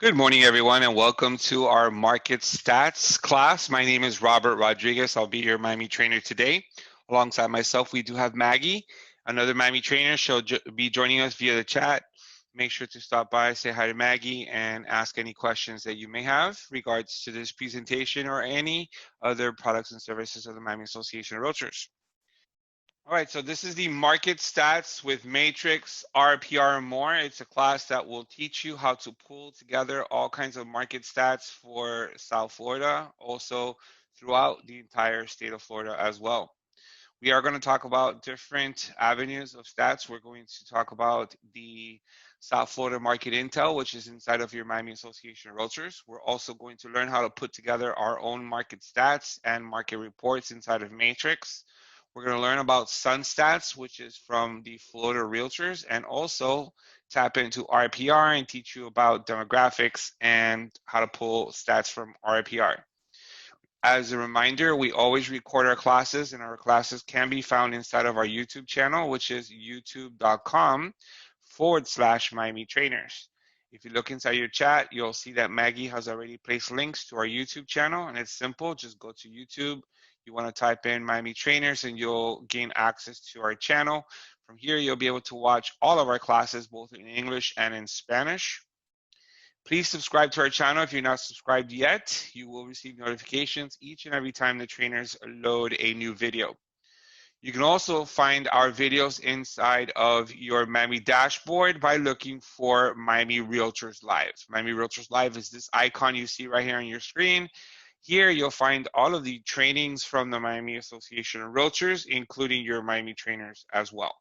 Good morning, everyone, and welcome to our market stats class. My name is Robert Rodriguez. I'll be your Miami trainer today. Alongside myself, we do have Maggie, another Miami trainer. She'll be joining us via the chat. Make sure to stop by, say hi to Maggie, and ask any questions that you may have regards to this presentation or any other products and services of the Miami Association of Realtors. All right, so this is the market stats with Matrix, RPR, and more. It's a class that will teach you how to pull together all kinds of market stats for South Florida, also throughout the entire state of Florida as well. We are going to talk about different avenues of stats. We're going to talk about the South Florida Market Intel, which is inside of your Miami Association of Realtors. We're also going to learn how to put together our own market stats and market reports inside of Matrix. We're going to learn about Sunstats, which is from the Florida Realtors, and also tap into RPR and teach you about demographics and how to pull stats from RPR. As a reminder, we always record our classes, and our classes can be found inside of our YouTube channel, which is youtube.com/Miami Trainers. If you look inside your chat, you'll see that Maggie has already placed links to our YouTube channel, and it's simple. Just go to YouTube. You want to type in Miami Trainers, and you'll gain access to our channel. From here, you'll be able to watch all of our classes, both in English and in Spanish. Please subscribe to our channel if you're not subscribed yet. You will receive notifications each and every time the trainers load a new video. You can also find our videos inside of your Miami dashboard by looking for Miami Realtors Live. Miami Realtors Live is this icon you see right here on your screen. Here you'll find all of the trainings from the Miami Association of Realtors, including your Miami trainers as well.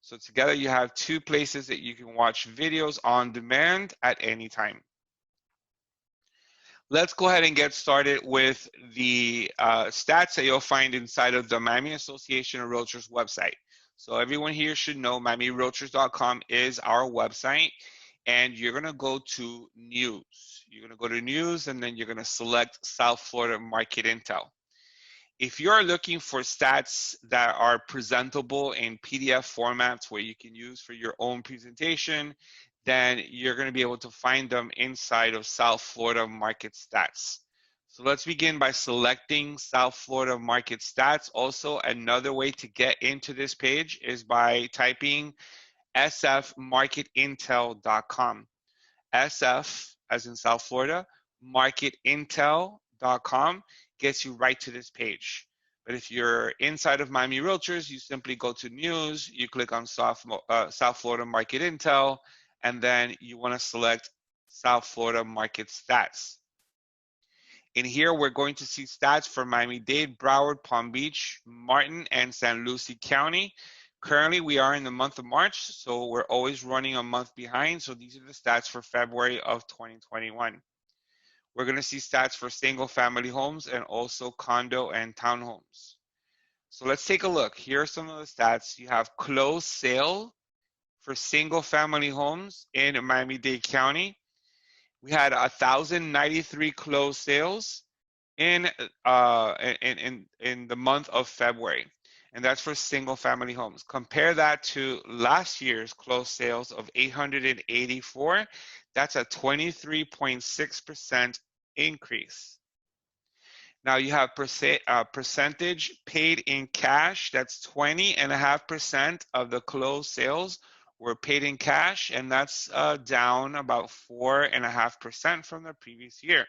So together you have two places that you can watch videos on demand at any time. Let's go ahead and get started with the stats that you'll find inside of the Miami Association of Realtors website. So everyone here should know MiamiRealtors.com is our website, and you're going to go to News. You're going to go to News, and then you're going to select South Florida Market Intel. If you're looking for stats that are presentable in PDF formats where you can use for your own presentation, then you're going to be able to find them inside of South Florida Market Stats. So let's begin by selecting South Florida Market Stats. Also, another way to get into this page is by typing sfmarketintel.com. SF, as in South Florida, marketintel.com gets you right to this page. But if you're inside of Miami Realtors, you simply go to News, you click on South Florida Market Intel, and then you want to select South Florida Market Stats. In here, we're going to see stats for Miami-Dade, Broward, Palm Beach, Martin, and San Lucie County. Currently, we are in the month of March, so we're always running a month behind. So these are the stats for February of 2021. We're going to see stats for single-family homes and also condo and townhomes. So let's take a look. Here are some of the stats. You have closed sale for single-family homes in Miami-Dade County. We had 1,093 closed sales in the month of February, and that's for single-family homes. Compare that to last year's closed sales of 884. That's a 23.6% increase. Now you have percentage paid in cash. That's 20.5% of the closed sales were paid in cash, and that's down about 4.5% from the previous year.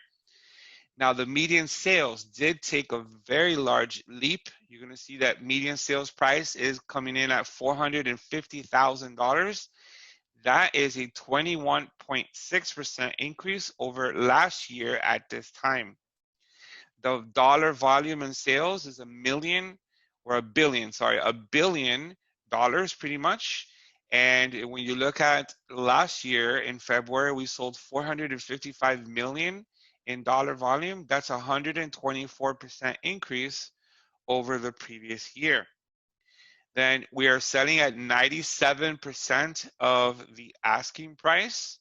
Now the median sales did take a very large leap. You're going to see that median sales price is coming in at $450,000. That is a 21.6% increase over last year at this time. The dollar volume in sales is $1 billion pretty much. And when you look at last year in February, we sold $455 million in dollar volume. That's a 124% increase over the previous year. Then we are selling at 97% of the asking price.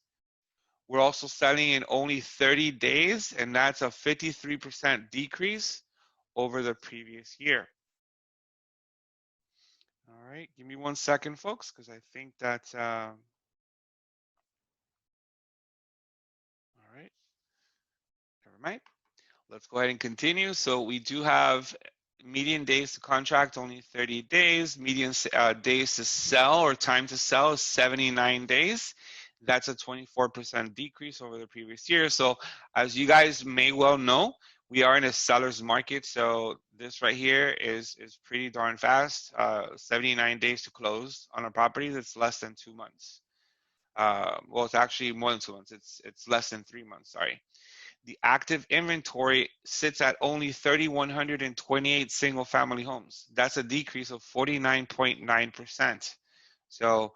We're also selling in only 30 days, and that's a 53% decrease over the previous year. All right, give me 1 second, folks, because I think that right. Let's go ahead and continue. So we do have median days to contract only 30 days. Median days to sell or time to sell is 79 days. That's a 24% decrease over the previous year. So as you guys may well know, we are in a seller's market. So this right here is pretty darn fast. 79 days to close on a property that's less than 2 months. Well, it's actually more than 2 months. It's less than 3 months. Sorry. The active inventory sits at only 3,128 single family homes. That's a decrease of 49.9%. So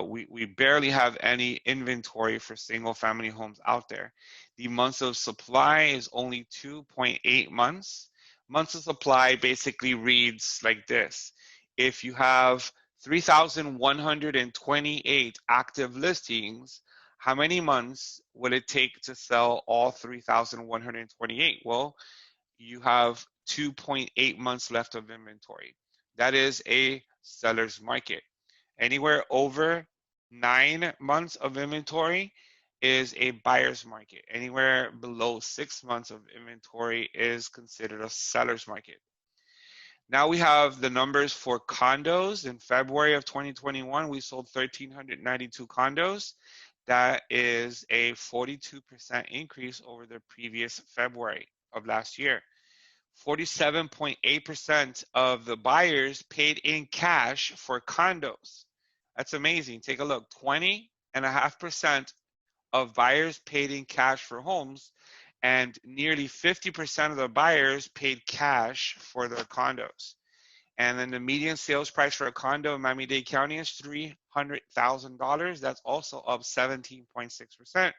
we barely have any inventory for single family homes out there. The months of supply is only 2.8 months. Months of supply basically reads like this. If you have 3,128 active listings, how many months would it take to sell all 3,128? Well, you have 2.8 months left of inventory. That is a seller's market. Anywhere over 9 months of inventory is a buyer's market. Anywhere below 6 months of inventory is considered a seller's market. Now we have the numbers for condos. In February of 2021, we sold 1,392 condos. That is a 42% increase over the previous February of last year. 47.8% of the buyers paid in cash for condos. That's amazing. Take a look. 20.5% of buyers paid in cash for homes, and nearly 50% of the buyers paid cash for their condos. And then the median sales price for a condo in Miami-Dade County is $300,000. That's also up 17.6%.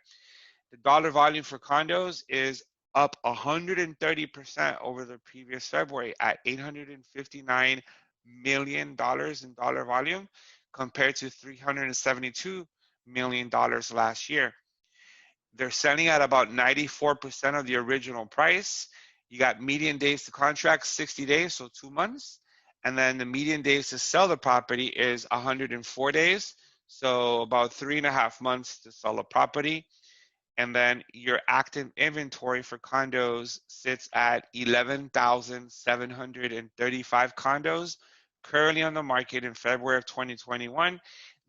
The dollar volume for condos is up 130% over the previous February at $859 million in dollar volume compared to $372 million last year. They're selling at about 94% of the original price. You got median days to contract, 60 days, so 2 months. And then the median days to sell the property is 104 days, so about 3.5 months to sell a property. And then your active inventory for condos sits at 11,735 condos currently on the market in February of 2021.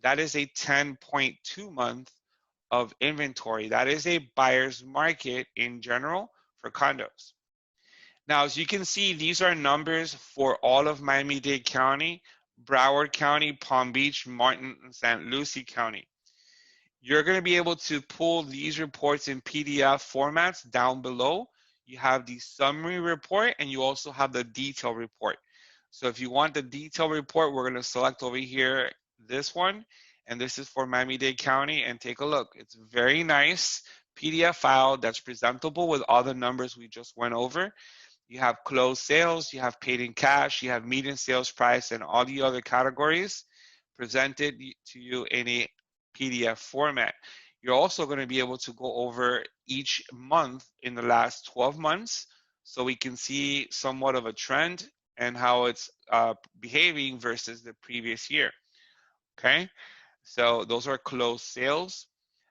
That is a 10.2 month of inventory. That is a buyer's market in general for condos. Now, as you can see, these are numbers for all of Miami-Dade County, Broward County, Palm Beach, Martin, and St. Lucie County. You're going to be able to pull these reports in PDF formats down below. You have the summary report and you also have the detail report. So if you want the detail report, we're going to select over here this one, and this is for Miami-Dade County, and take a look. It's a very nice PDF file that's presentable with all the numbers we just went over. You have closed sales, you have paid in cash, you have median sales price, and all the other categories presented to you in a PDF format. You're also going to be able to go over each month in the last 12 months so we can see somewhat of a trend and how it's behaving versus the previous year. Okay, so those are closed sales.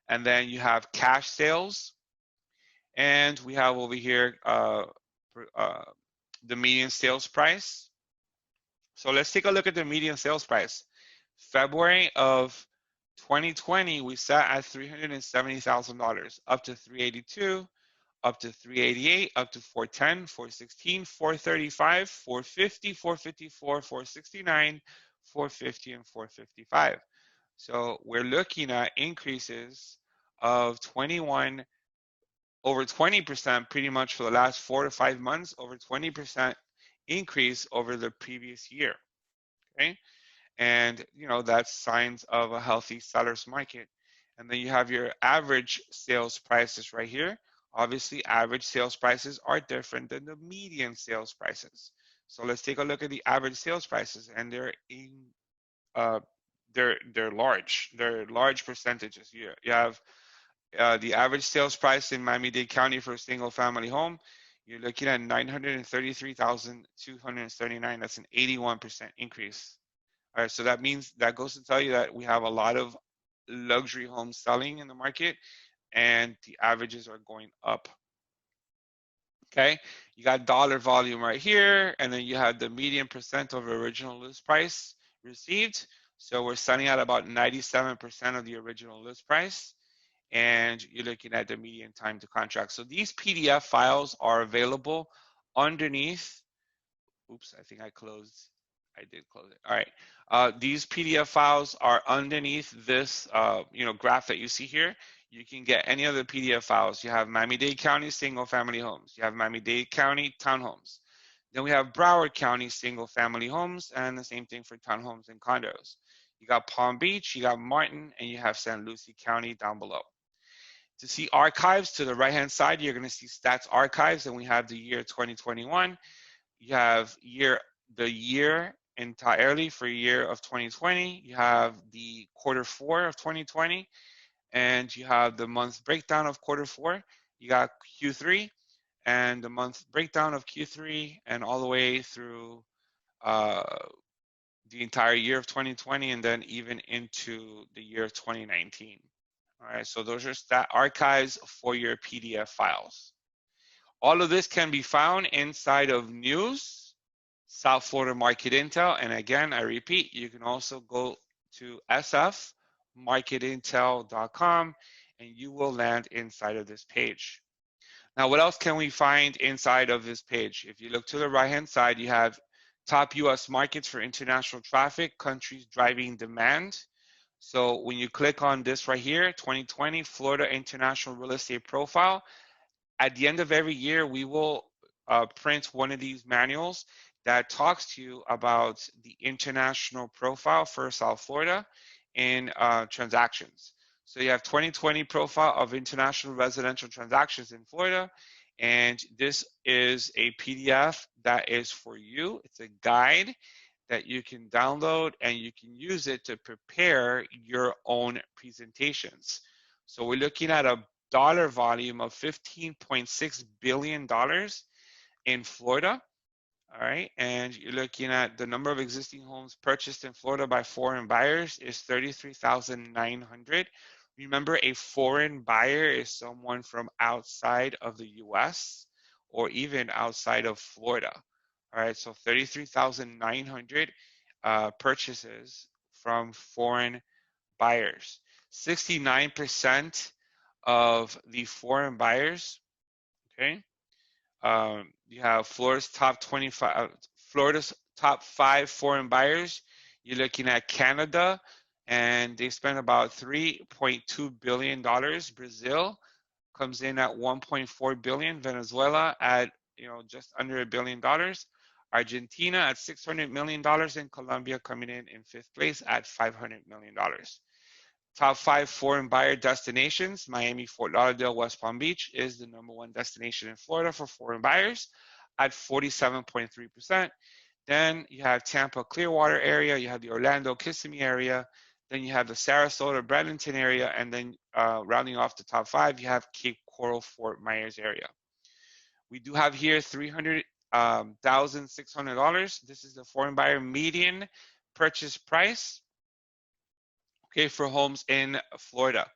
And then you have cash sales. And we have over here the median sales price. So let's take a look at the median sales price. February of 2020, we sat at $370,000, up to $382,000, up to $388,000, up to $410,000, $416,000, $435,000, $450,000, $454,000, $469,000, $450,000, and $455,000. So we're looking at increases of over 20% pretty much for the last 4 to 5 months, over 20% increase over the previous year. Okay. And, that's signs of a healthy seller's market. And then you have your average sales prices right here. Obviously, average sales prices are different than the median sales prices. So let's take a look at the average sales prices, and they're large. They're large percentages. You have the average sales price in Miami-Dade County for a single-family home. You're looking at $933,279. That's an 81% increase. All right, so that goes to tell you that we have a lot of luxury homes selling in the market, and the averages are going up. Okay, you got dollar volume right here, and then you have the median percent of original list price received. So we're selling at about 97% of the original list price, and you're looking at the median time to contract. So these PDF files are available underneath. Oops, I think I closed. I did close it. All right. These PDF files are underneath this, graph that you see here. You can get any other PDF files. You have Miami-Dade County single-family homes. You have Miami-Dade County townhomes. Then we have Broward County single-family homes, and the same thing for townhomes and condos. You got Palm Beach, you got Martin, and you have San Lucie County down below. To see archives, to the right-hand side, you're going to see stats archives, and we have the year 2021. You have the year entirely for year of 2020. You have the quarter four of 2020, and you have the month breakdown of quarter four. You got Q3 and the month breakdown of Q3, and all the way through uh, the entire year of 2020, and then even into the year of 2019. All right, so those are stat archives for your PDF files. All of this can be found inside of News, South Florida Market Intel. And again, I repeat, you can also go to sfmarketintel.com and you will land inside of this page. Now, what else can we find inside of this page? If you look to the right-hand side, you have top US markets for international traffic, countries driving demand. So when you click on this right here, 2020 Florida International Real Estate Profile, at the end of every year, we will print one of these manuals that talks to you about the international profile for South Florida in transactions. So you have 2020 profile of international residential transactions in Florida, and this is a PDF that is for you. It's a guide that you can download and you can use it to prepare your own presentations. So we're looking at a dollar volume of $15.6 billion in Florida. All right, and you're looking at the number of existing homes purchased in Florida by foreign buyers is 33,900. Remember, a foreign buyer is someone from outside of the US or even outside of Florida. All right, so 33,900 purchases from foreign buyers. 69% of the foreign buyers, okay, you have Florida's top 5 foreign buyers. You're looking at Canada, and they spend about $3.2 billion. Brazil comes in at $1.4 billion. Venezuela at just under $1 billion. Argentina at $600 million, and Colombia coming in 5th place at $500 million. Top 5 foreign buyer destinations: Miami, Fort Lauderdale, West Palm Beach is the #1 destination in Florida for foreign buyers at 47.3%. Then you have Tampa, Clearwater area, you have the Orlando, Kissimmee area, then you have the Sarasota, Bradenton area, and then rounding off the top 5, you have Cape Coral, Fort Myers area. We do have here $300,600. This is the foreign buyer median purchase price, okay, for homes in Florida.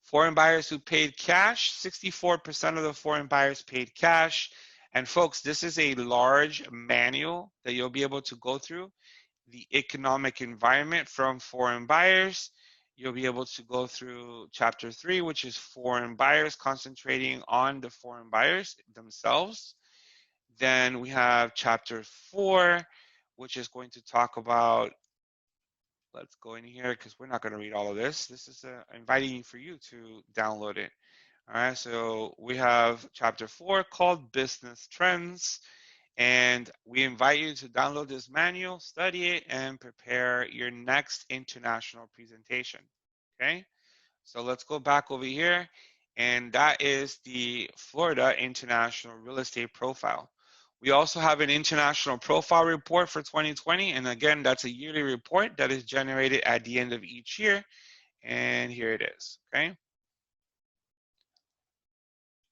Foreign buyers who paid cash, 64% of the foreign buyers paid cash. And folks, this is a large manual that you'll be able to go through. The economic environment from foreign buyers. You'll be able to go through chapter 3, which is foreign buyers, concentrating on the foreign buyers themselves. Then we have chapter 4, which is going to talk about, let's go in here because we're not going to read all of this. This is inviting for you to download it. All right, so we have chapter 4 called Business Trends, and we invite you to download this manual, study it, and prepare your next international presentation. Okay, so let's go back over here, and that is the Florida International Real Estate Profile. We also have an international profile report for 2020, and again, that's a yearly report that is generated at the end of each year, and here it is, okay?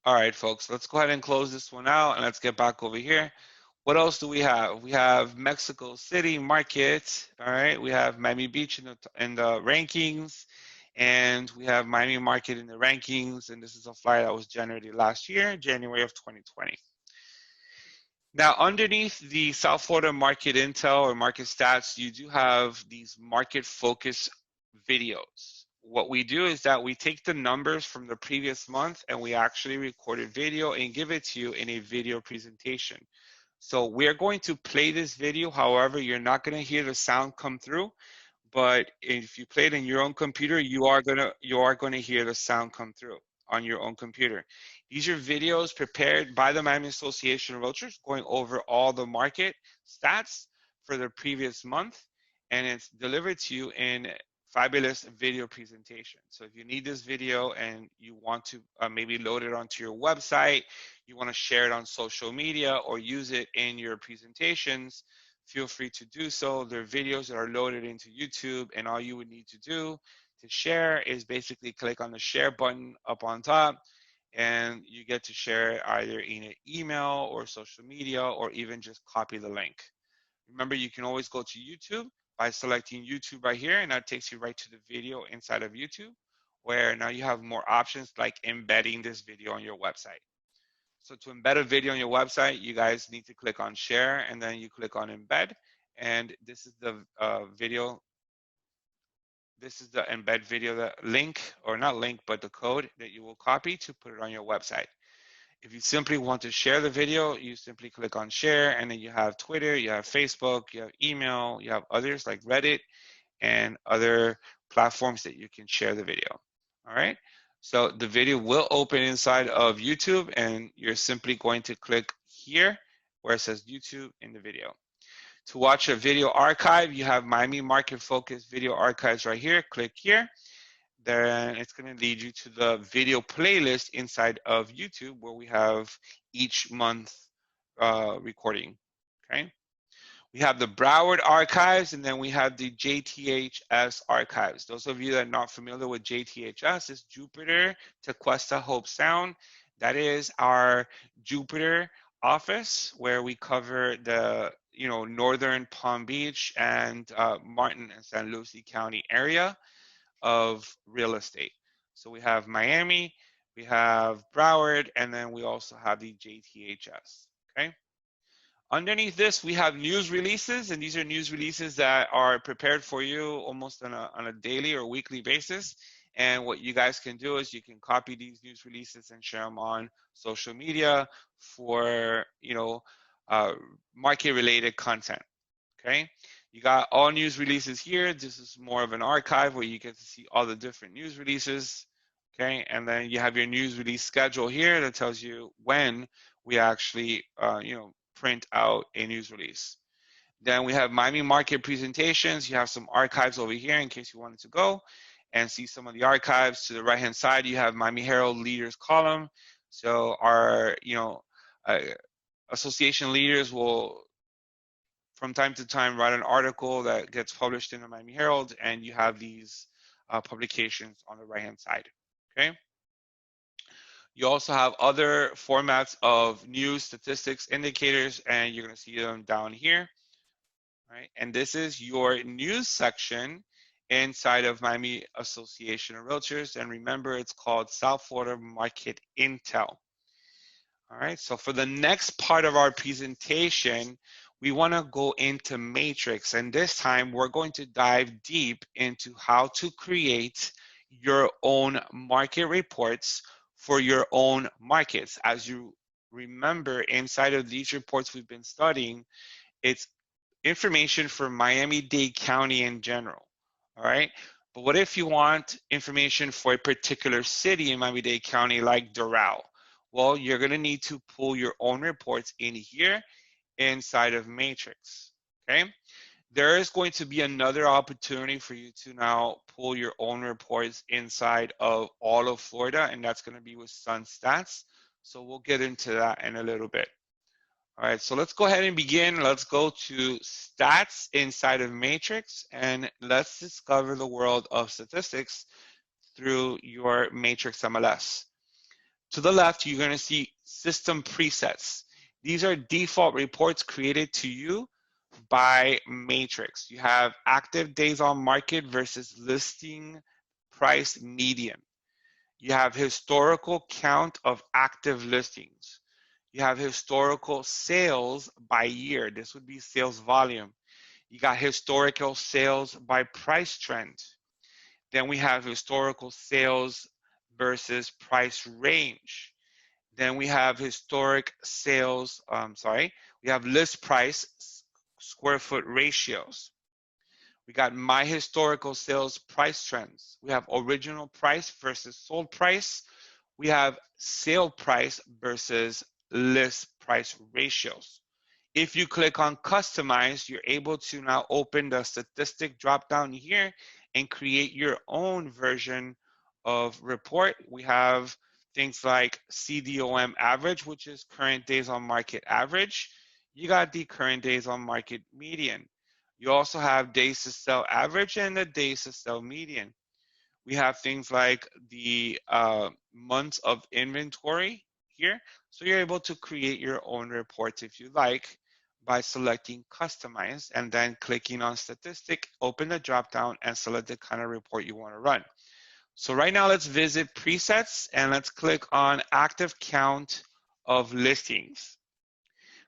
All right, folks, let's go ahead and close this one out, and let's get back over here. What else do we have? We have Mexico City market, all right? We have Miami Beach in the rankings, and we have Miami market in the rankings, and this is a flyer that was generated last year, January of 2020. Now, underneath the South Florida market intel or market stats, you do have these market focus videos. What we do is that we take the numbers from the previous month and we actually record a video and give it to you in a video presentation. So we're going to play this video. However, you're not going to hear the sound come through, but if you play it in your own computer, you are gonna hear the sound come through on your own computer. These are videos prepared by the Miami Association of Realtors going over all the market stats for the previous month, and it's delivered to you in fabulous video presentation. So if you need this video and you want to maybe load it onto your website, you want to share it on social media or use it in your presentations, feel free to do so. There are videos that are loaded into YouTube, and all you would need to do to share is basically click on the share button up on top, and you get to share it either in an email or social media, or even just copy the link. Remember, you can always go to YouTube by selecting YouTube right here, and that takes you right to the video inside of YouTube, where now you have more options like embedding this video on your website. So to embed a video on your website, you guys need to click on share and then you click on embed. And this is the video. This is the embed video, the link, or not link, but the code that you will copy to put it on your website. If you simply want to share the video, you simply click on share, and then you have Twitter, you have Facebook, you have email, you have others like Reddit and other platforms that you can share the video. All right. So the video will open inside of YouTube, and you're simply going to click here where it says YouTube in the video. To watch a video archive, you have Miami Market Focus Video Archives right here. Click here. Then it's going to lead you to the video playlist inside of YouTube where we have each month recording. Okay. We have the Broward archives, and then we have the JTHS archives. Those of you that are not familiar with JTHS, is Jupiter Tequesta Hope Sound. That is our Jupiter office where we cover the northern Palm Beach and Martin and San Lucie County area of real estate. So we have Miami, we have Broward, and then we also have the JTHS. Okay. Underneath this, we have news releases, and these are news releases that are prepared for you almost on a daily or weekly basis. And what you guys can do is you can copy these news releases and share them on social media for market-related content. Okay, you got all news releases here. This is more of an archive where you get to see all the different news releases. Okay, and then you have your news release schedule here that tells you when we actually print out a news release. Then we have Miami Market presentations. You have some archives over here in case you wanted to go and see some of the archives. To the right-hand side, you have Miami Herald Leaders column. So our, association leaders will, from time to time, write an article that gets published in the Miami Herald, and you have these publications on the right-hand side. Okay. You also have other formats of news, statistics, indicators, and you're going to see them down here. Right? And this is your news section inside of Miami Association of Realtors. And remember, it's called South Florida Market Intel. All right, so for the next part of our presentation, we want to go into Matrix. And this time, we're going to dive deep into how to create your own market reports for your own markets. As you remember, inside of these reports we've been studying, it's information for Miami-Dade County in general, all right? But what if you want information for a particular city in Miami-Dade County like Doral? Well, you're gonna need to pull your own reports in here inside of Matrix, okay? There is going to be another opportunity for you to now pull your own reports inside of all of Florida, and that's going to be with Sunstats. So we'll get into that in a little bit. All right, so let's go ahead and begin. Let's go to stats inside of Matrix, and let's discover the world of statistics through your Matrix MLS. To the left, you're going to see system presets. These are default reports created to you by Matrix. You have active days on market versus listing price median. You have historical count of active listings. You have historical sales by year. This would be sales volume. You got historical sales by price trend. Then we have historical sales versus price range. Then we have historic sales, we have list price square foot ratios. We got my historical sales price trends. We have original price versus sold price. We have sale price versus list price ratios. If you click on customize, you're able to now open the statistic drop down here and create your own version of report. We have things like CDOM average, which is current days on market average. You got the current days on market median. You also have days to sell average and the days to sell median. We have things like the months of inventory here. So you're able to create your own reports if you like by selecting customize and then clicking on statistic, open the drop down and select the kind of report you want to run. So right now let's visit presets and let's click on active count of listings.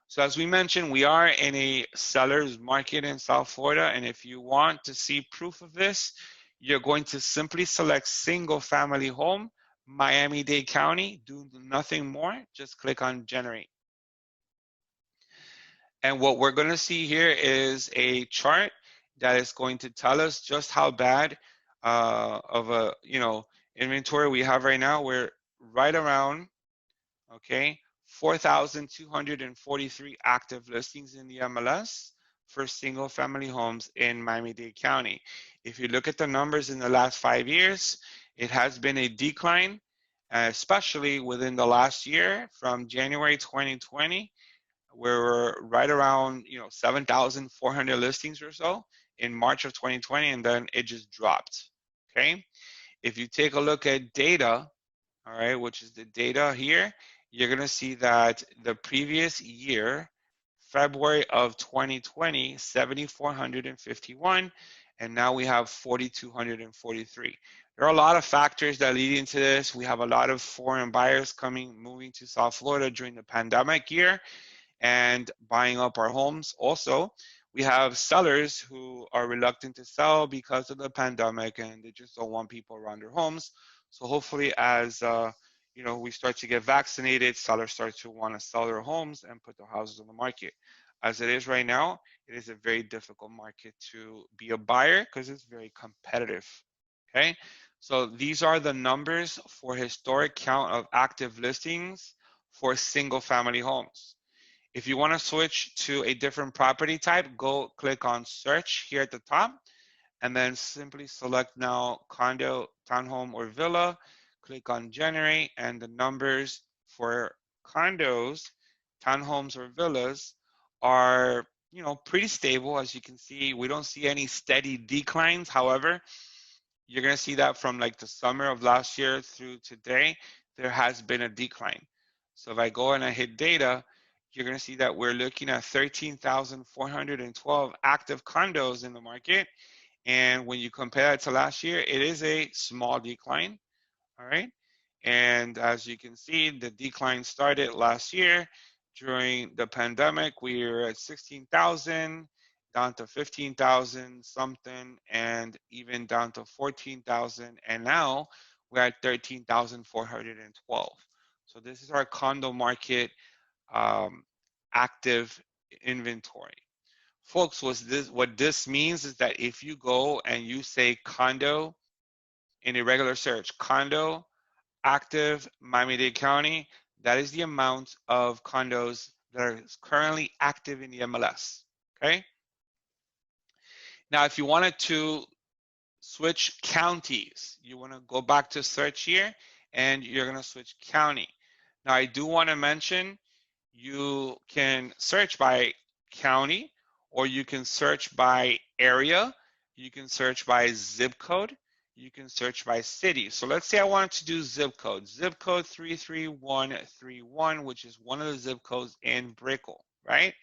So as we mentioned, we are in a seller's market in South Florida. And if you want to see proof of this, you're going to simply select single family home, Miami-Dade County, do nothing more, just click on generate. And what we're going to see here is a chart that is going to tell us just how bad of a inventory we have right now. We're right around, okay, 4,243 active listings in the MLS for single family homes in Miami-Dade County. If you look at the numbers in the last 5 years, it has been a decline, especially within the last year from January 2020, where we're right around 7,400 listings or so in March of 2020, and then it just dropped, okay? If you take a look at data, all right, which is the data here, you're going to see that the previous year, February of 2020, 7,451, and now we have 4,243. There are a lot of factors that lead into this. We have a lot of foreign buyers moving to South Florida during the pandemic year and buying up our homes. Also, we have sellers who are reluctant to sell because of the pandemic and they just don't want people around their homes. So hopefully as we start to get vaccinated, sellers start to want to sell their homes and put their houses on the market. As it is right now, it is a very difficult market to be a buyer because it's very competitive, okay? So these are the numbers for historic count of active listings for single family homes. If you want to switch to a different property type, go click on search here at the top and then simply select now condo, townhome, or villa. Click on generate, and the numbers for condos, townhomes, or villas are pretty stable. As you can see, we don't see any steady declines. However, you're going to see that from like the summer of last year through today, there has been a decline. So if I go and I hit data, you're going to see that we're looking at 13,412 active condos in the market. And when you compare it to last year, it is a small decline, all right? And as you can see, the decline started last year during the pandemic. We were at 16,000, down to 15,000 something, and even down to 14,000. And now we're at 13,412. So this is our condo market active inventory. Folks, what this means is that if you go and you say condo in a regular search, condo, active, Miami-Dade County, that is the amount of condos that are currently active in the MLS, okay? Now, if you wanted to switch counties, you wanna go back to search here and you're gonna switch county. Now, I do wanna mention you can search by county, or you can search by area, you can search by zip code, you can search by city. So let's say I wanted to do zip code 33131, which is one of the zip codes in Brickell, right?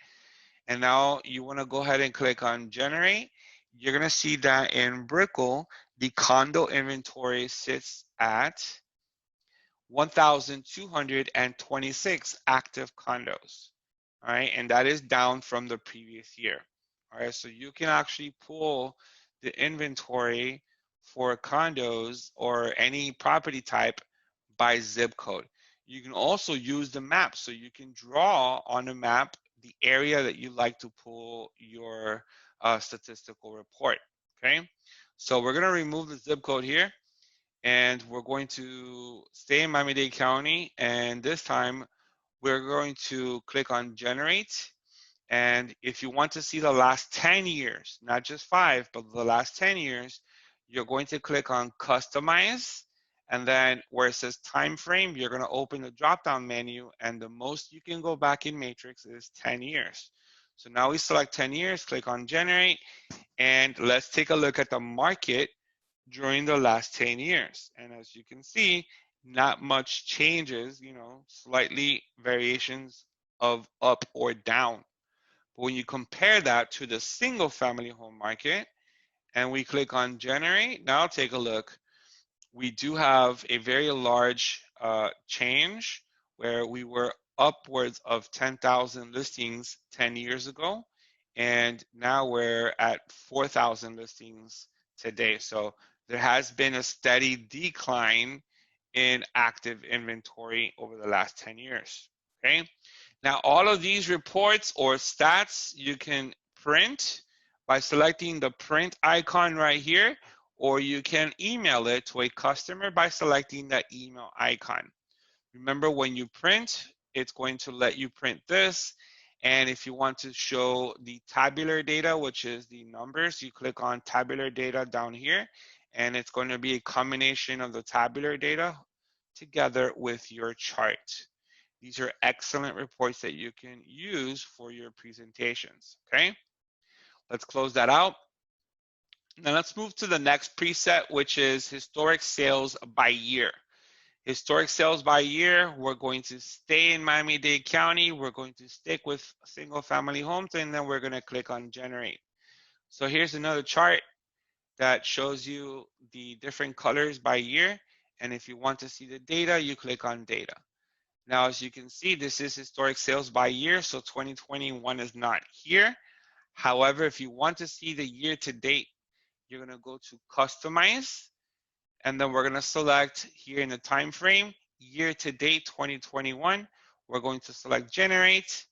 And now you want to go ahead and click on generate. You're going to see that in Brickell, the condo inventory sits at 1,226 active condos. All right, and that is down from the previous year. All right, so you can actually pull the inventory for condos or any property type by zip code. You can also use the map, so you can draw on a map the area that you like to pull your statistical report. Okay, so we're gonna remove the zip code here, and we're going to stay in Miami-Dade County, and this time we're going to click on generate. And if you want to see the last 10 years, not just 5, but the last 10 years, you're going to click on customize, and then where it says time frame, you're going to open the drop down menu, and the most you can go back in matrix is 10 years. So now we select 10 years, click on generate, and let's take a look at the market during the last 10 years. And as you can see, not much changes, slightly variations of up or down. But when you compare that to the single family home market and we click on generate, now take a look. We do have a very large change where we were upwards of 10,000 listings 10 years ago, and now we're at 4,000 listings today. So there has been a steady decline in active inventory over the last 10 years. Okay. Now, all of these reports or stats you can print by selecting the print icon right here, or you can email it to a customer by selecting that email icon. Remember, when you print, it's going to let you print this. And if you want to show the tabular data, which is the numbers, you click on tabular data down here, and it's going to be a combination of the tabular data together with your chart. These are excellent reports that you can use for your presentations, okay? Let's close that out. Now let's move to the next preset, which is historic sales by year. Historic sales by year, we're going to stay in Miami-Dade County. We're going to stick with single family homes, and then we're gonna click on generate. So here's another chart that shows you the different colors by year. And if you want to see the data, you click on data. Now, as you can see, this is historic sales by year, so 2021 is not here. However, if you want to see the year to date, you're gonna go to customize, and then we're gonna select here in the time frame, year to date 2021. We're going to select generate,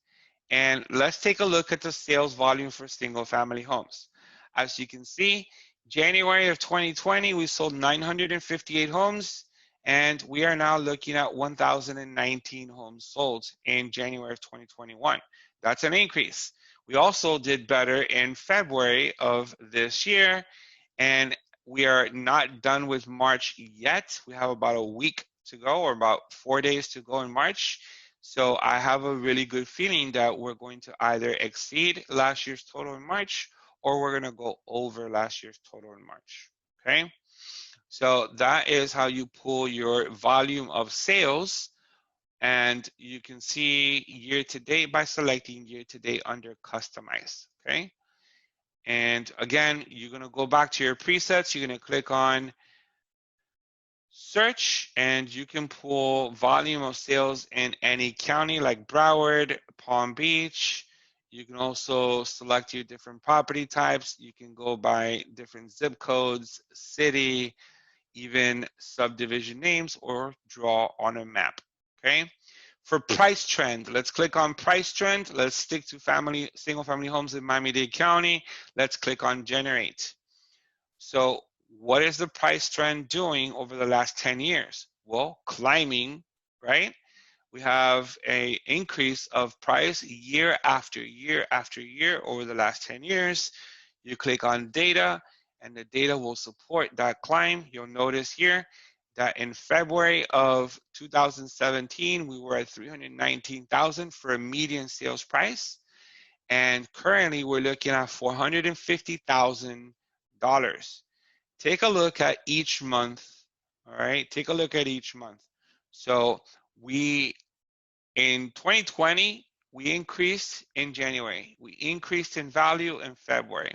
and let's take a look at the sales volume for single family homes. As you can see, January of 2020, we sold 958 homes, and we are now looking at 1,019 homes sold in January of 2021. That's an increase. We also did better in February of this year, and we are not done with March yet. We have about a week to go, or about 4 days to go in March. So I have a really good feeling that we're going to either exceed last year's total in March, or we're gonna go over last year's total in March, okay? So that is how you pull your volume of sales, and you can see year to date by selecting year to date under customize, okay? And again, you're gonna go back to your presets, you're gonna click on search, and you can pull volume of sales in any county like Broward, Palm Beach. You can also select your different property types. You can go by different zip codes, city, even subdivision names, or draw on a map, okay? For price trend, let's click on price trend. Let's stick to single family homes in Miami-Dade County. Let's click on generate. So what is the price trend doing over the last 10 years? Well, climbing, right? We have an increase of price year after year after year over the last 10 years. You click on data, and the data will support that climb. You'll notice here that in February of 2017, we were at $319,000 for a median sales price. And currently we're looking at $450,000. Take a look at each month, all right? Take a look at each month. So in 2020, we increased in January. We increased in value in February,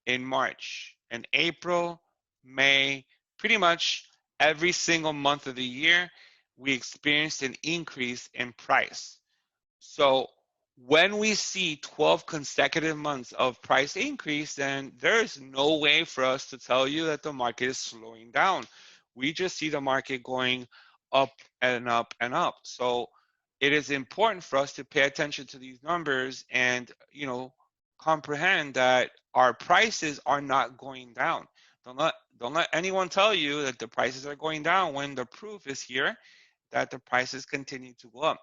in March, in April, May, pretty much every single month of the year, we experienced an increase in price. So when we see 12 consecutive months of price increase, then there's no way for us to tell you that the market is slowing down. We just see the market going up and up and up. So it is important for us to pay attention to these numbers and, comprehend that our prices are not going down. Don't let anyone tell you that the prices are going down when the proof is here that the prices continue to go up.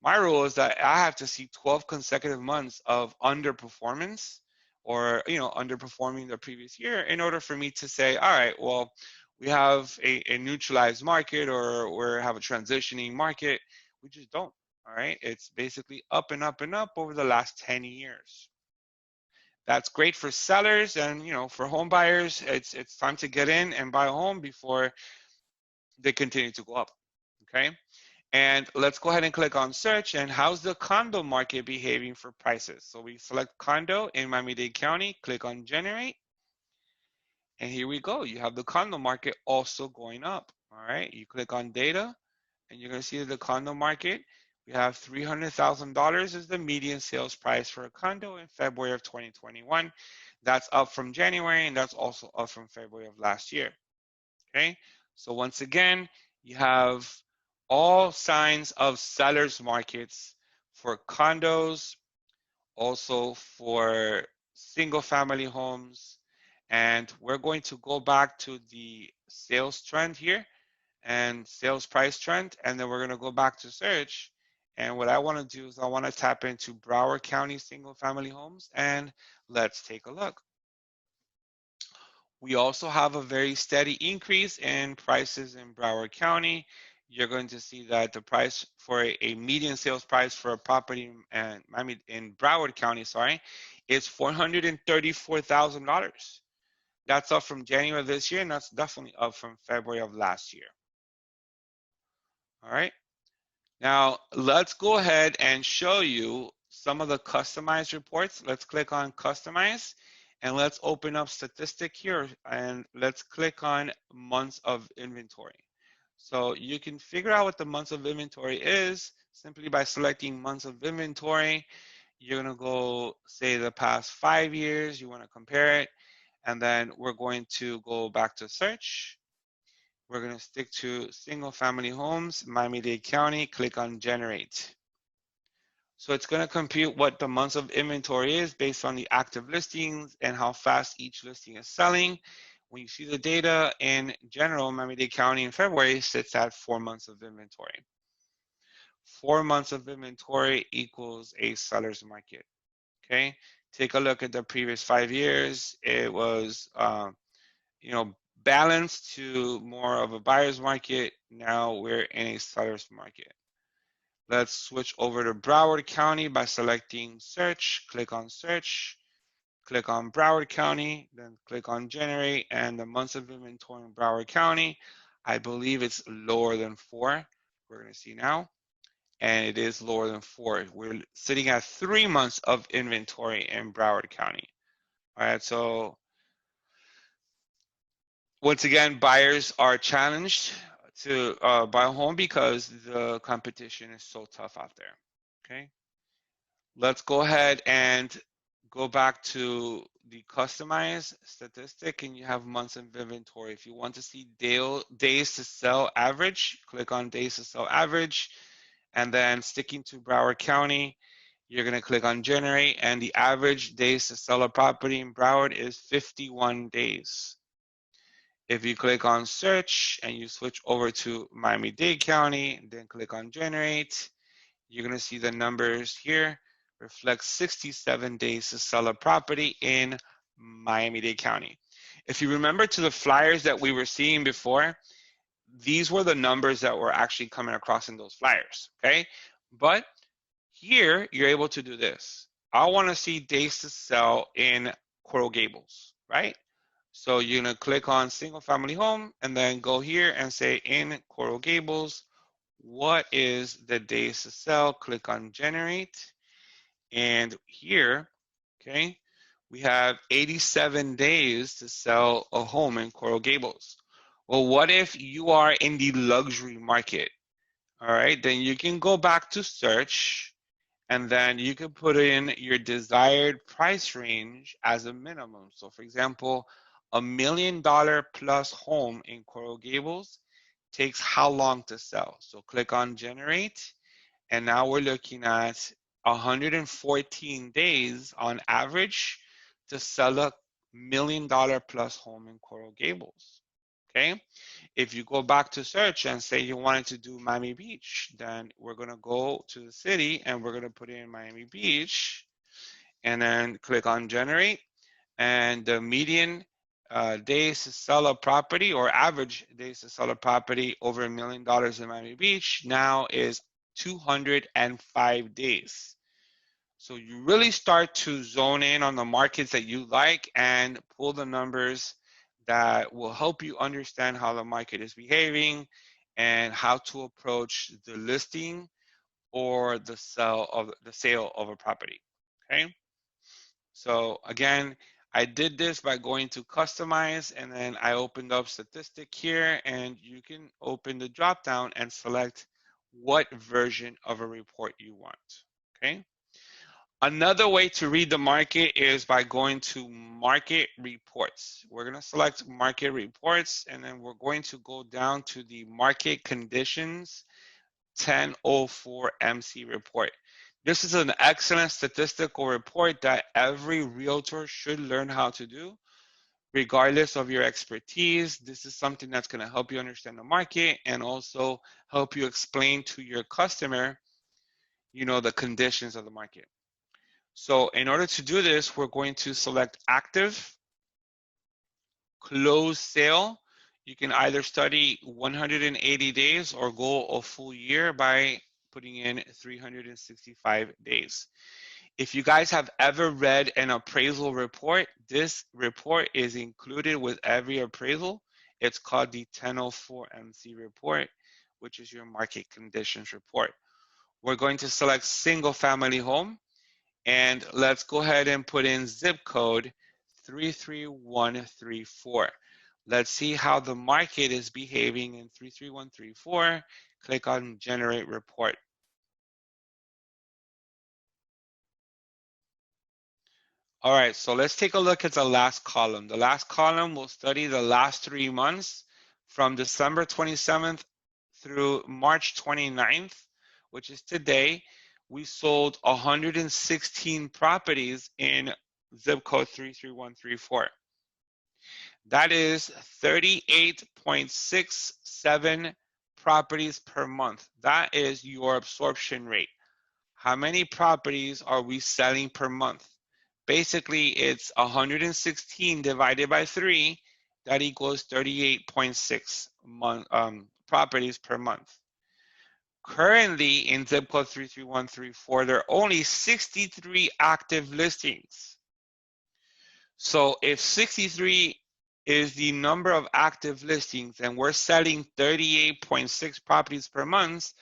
My rule is that I have to see 12 consecutive months of underperformance or, underperforming the previous year in order for me to say, all right, well, we have a neutralized market or we have a transitioning market. We just don't. All right. It's basically up and up and up over the last 10 years. That's great for sellers and, for home buyers, it's time to get in and buy a home before they continue to go up. Okay. And let's go ahead and click on search. And how's the condo market behaving for prices? So we select condo in Miami-Dade County, click on generate. And here we go. You have the condo market also going up. All right. You click on data and you're going to see the condo market. We have $300,000 is the median sales price for a condo in February of 2021. That's up from January and that's also up from February of last year. Okay. So once again, you have all signs of sellers markets for condos, also for single family homes. And we're going to go back to the sales trend here and sales price trend. And then we're going to go back to search. And what I want to do is I want to tap into Broward County single family homes and let's take a look. We also have a very steady increase in prices in Broward County. You're going to see that the price for a median sales price for a property in Broward County, is $434,000. That's up from January of this year, and that's definitely up from February of last year. All right. Now, let's go ahead and show you some of the customized reports. Let's click on Customize. And let's open up statistic here and let's click on months of inventory. So you can figure out what the months of inventory is simply by selecting months of inventory. You're going to go say the past 5 years, you want to compare it. And then we're going to go back to search. We're going to stick to single family homes, Miami-Dade County, click on generate. So it's going to compute what the months of inventory is based on the active listings and how fast each listing is selling. When you see the data in general, Miami-Dade County in February sits at 4 months of inventory. 4 months of inventory equals a seller's market. Okay, take a look at the previous 5 years. It was, balanced to more of a buyer's market. Now we're in a seller's market. Let's switch over to Broward County by selecting search, click on search, click on Broward County, then click on generate, and the months of inventory in Broward County, I believe it's lower than 4. We're going to see now, and it is lower than 4. We're sitting at 3 months of inventory in Broward County. All right, so once again, buyers are challenged to buy a home because the competition is so tough out there. Okay, let's go ahead and go back to the customize statistic, and you have months of inventory. If you want to see days to sell average, click on days to sell average, and then sticking to Broward County, you're going to click on generate, and the average days to sell a property in Broward is 51 days. If you click on search and you switch over to Miami-Dade County, then click on generate, you're going to see the numbers here reflect 67 days to sell a property in Miami-Dade County. If you remember to the flyers that we were seeing before, these were the numbers that were actually coming across in those flyers, okay? But here, you're able to do this. I want to see days to sell in Coral Gables, right? So you're going to click on single family home and then go here and say in Coral Gables, what is the days to sell? Click on generate. And here, okay, we have 87 days to sell a home in Coral Gables. Well, what if you are in the luxury market? All right, then you can go back to search, and then you can put in your desired price range as a minimum. So for example, $1 million plus home in Coral Gables takes how long to sell? So click on generate, and now we're looking at 114 days on average to sell $1 million plus home in Coral Gables. Okay. If you go back to search and say you wanted to do Miami Beach, then we're going to go to the city and we're going to put in Miami Beach and then click on generate. And the median days to sell a property, or average days to sell a property over $1 million in Miami Beach now is 205 days. So you really start to zone in on the markets that you like and pull the numbers that will help you understand how the market is behaving and how to approach the listing or the sale of a property. Okay. So again, I did this by going to customize, and then I opened up statistic here, and you can open the drop down and select what version of a report you want. Okay. Another way to read the market is by going to market reports. We're going to select market reports, and then we're going to go down to the market conditions 1004 MC report. This is an excellent statistical report that every realtor should learn how to do, regardless of your expertise. This is something that's going to help you understand the market and also help you explain to your customer, the conditions of the market. So in order to do this, we're going to select active, close sale. You can either study 180 days or go a full year by putting in 365 days. If you guys have ever read an appraisal report, this report is included with every appraisal. It's called the 1004 MC report, which is your market conditions report. We're going to select single family home. And let's go ahead and put in zip code 33134. Let's see how the market is behaving in 33134. Click on generate report. All right, so let's take a look at the last column. The last column will study the last 3 months from December 27th through March 29th, which is today. We sold 116 properties in zip code 33134. That is 38.67 properties per month. That is your absorption rate. How many properties are we selling per month? Basically, it's 116 divided by 3. That equals 38.6 properties per month. Currently, in zip code 33134, there are only 63 active listings. So if 63 is the number of active listings and we're selling 38.6 properties per month,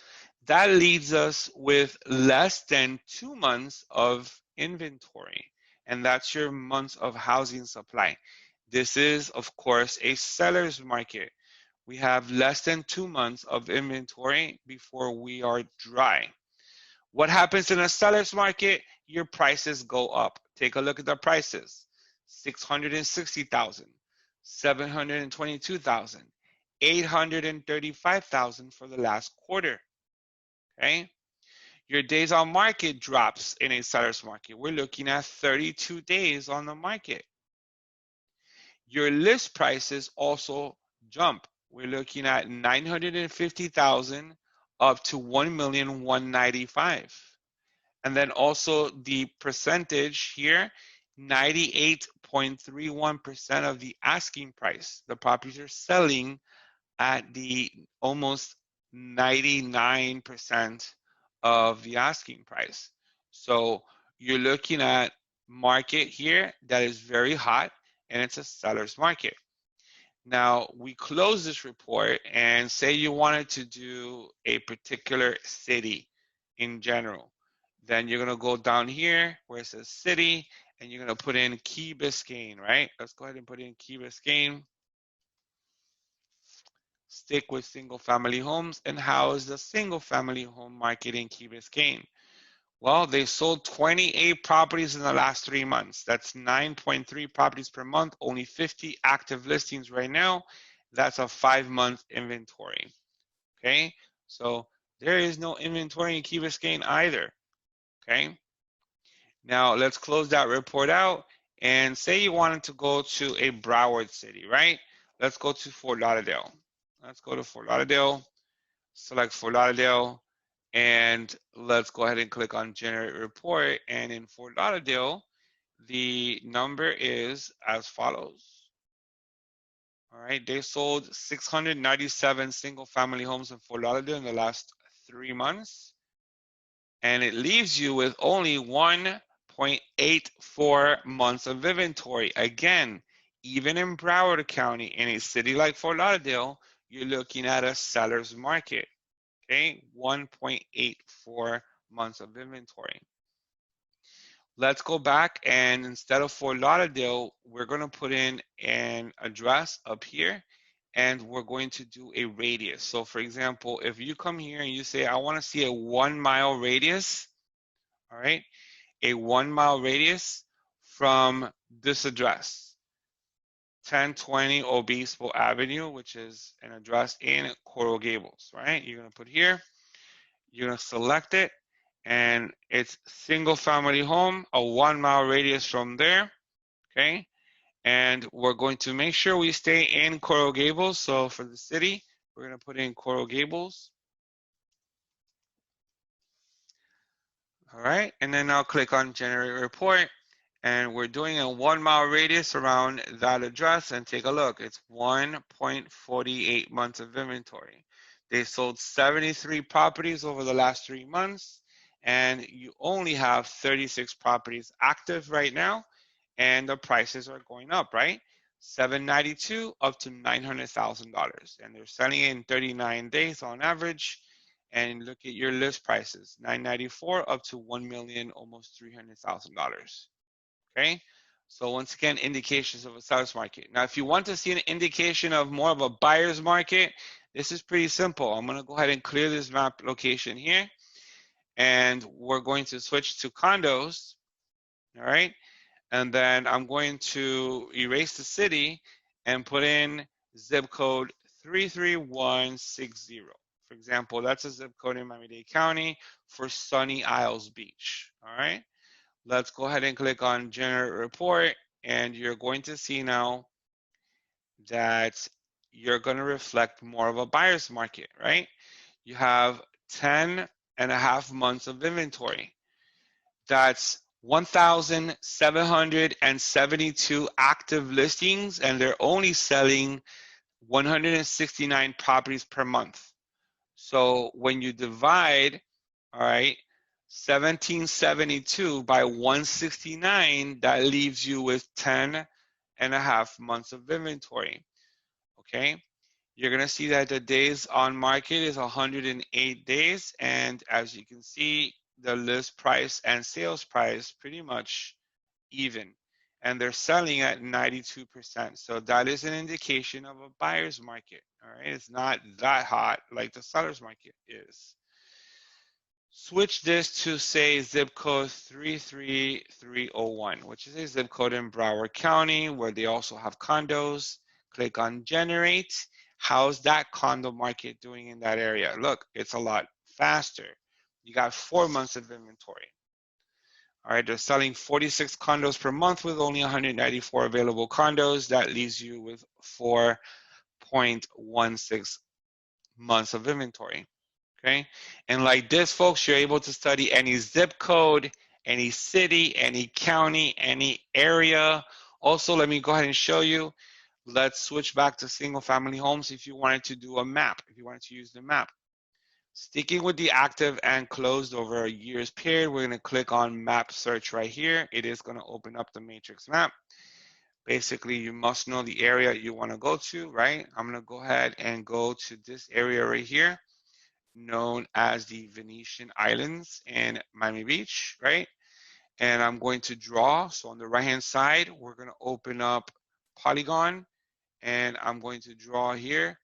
that leaves us with less than 2 months of inventory. And that's your months of housing supply. This is, of course, a seller's market. We have less than 2 months of inventory before we are dry. What happens in a seller's market? Your prices go up. Take a look at the prices. 660,000, 722,000, 835,000 for the last quarter. Okay? Your days on market drops in a seller's market. We're looking at 32 days on the market. Your list prices also jump. We're looking at 950,000 up to 1,195,000. And then also the percentage here, 98.31% of the asking price. The properties are selling at the almost 99% of the asking price. So you're looking at market here that is very hot, and it's a seller's market. Now, we close this report and say you wanted to do a particular city in general. Then you're going to go down here where it says city, and you're going to put in Key Biscayne, right? Let's go ahead and put in Key Biscayne. stick with single family homes. And how is the single family home market in Key Biscayne? Well, they sold 28 properties in the last 3 months. That's 9.3 properties per month, only 50 active listings right now. That's a 5-month inventory. Okay, so there is no inventory in Key Biscayne either. Okay, now let's close that report out and say you wanted to go to a Broward city, right? Let's go to Fort Lauderdale. Let's go to Fort Lauderdale, select Fort Lauderdale, and let's go ahead and click on generate report. And in Fort Lauderdale, the number is as follows. All right, they sold 697 single family homes in Fort Lauderdale in the last 3 months. And it leaves you with only 1.84 months of inventory. Again, even in Broward County, in a city like Fort Lauderdale, you're looking at a seller's market. Okay, 1.84 months of inventory. Let's go back, and instead of Fort Lauderdale, we're going to put in an address up here, and we're going to do a radius. So for example, if you come here and you say, I want to see a 1 mile radius, all right, a 1 mile radius from this address, 1020 Obispo Avenue, which is an address in Coral Gables, right? You're going to put here, you're going to select it, and it's single family home, a 1 mile radius from there, okay? And we're going to make sure we stay in Coral Gables. So for the city, we're going to put in Coral Gables. All right, and then I'll click on generate report, and we're doing a 1 mile radius around that address, and take a look. It's 1.48 months of inventory. They sold 73 properties over the last 3 months, and you only have 36 properties active right now, and the prices are going up, right? $792 up to $900,000, and they're selling in 39 days on average. And look at your list prices, $994 up to $1 million, almost $300,000. Okay, so once again, indications of a seller's market. Now, if you want to see an indication of more of a buyer's market, this is pretty simple. I'm going to go ahead and clear this map location here, and we're going to switch to condos. All right, and then I'm going to erase the city and put in zip code 33160. For example, that's a zip code in Miami-Dade County for Sunny Isles Beach. All right, let's go ahead and click on generate report, and you're going to see now that you're going to reflect more of a buyer's market, right? You have 10.5 months of inventory. That's 1,772 active listings, and they're only selling 169 properties per month. So when you divide, all right, 1772 by 169, that leaves you with 10.5 months of inventory. Okay, you're gonna see that the days on market is 108 days, and as you can see, the list price and sales price pretty much even, and they're selling at 92%. So that is an indication of a buyer's market. All right, it's not that hot like the seller's market is. Switch this to say zip code 33301, which is a zip code in Broward County where they also have condos. Click on generate. How's that condo market doing in that area? Look, it's a lot faster. You got 4 months of inventory. All right, they're selling 46 condos per month with only 194 available condos. That leaves you with 4.16 months of inventory. Okay, and like this, folks, you're able to study any zip code, any city, any county, any area. Also, let me go ahead and show you. Let's switch back to single family homes if you wanted to do a map, if you wanted to use the map. Sticking with the active and closed over a year's period, we're going to click on map search right here. It is going to open up the matrix map. Basically, you must know the area you want to go to, right? I'm going to go ahead and go to this area right here, known as the Venetian Islands in Miami Beach, right? And I'm going to draw. So on the right-hand side, we're going to open up Polygon, and I'm going to draw here.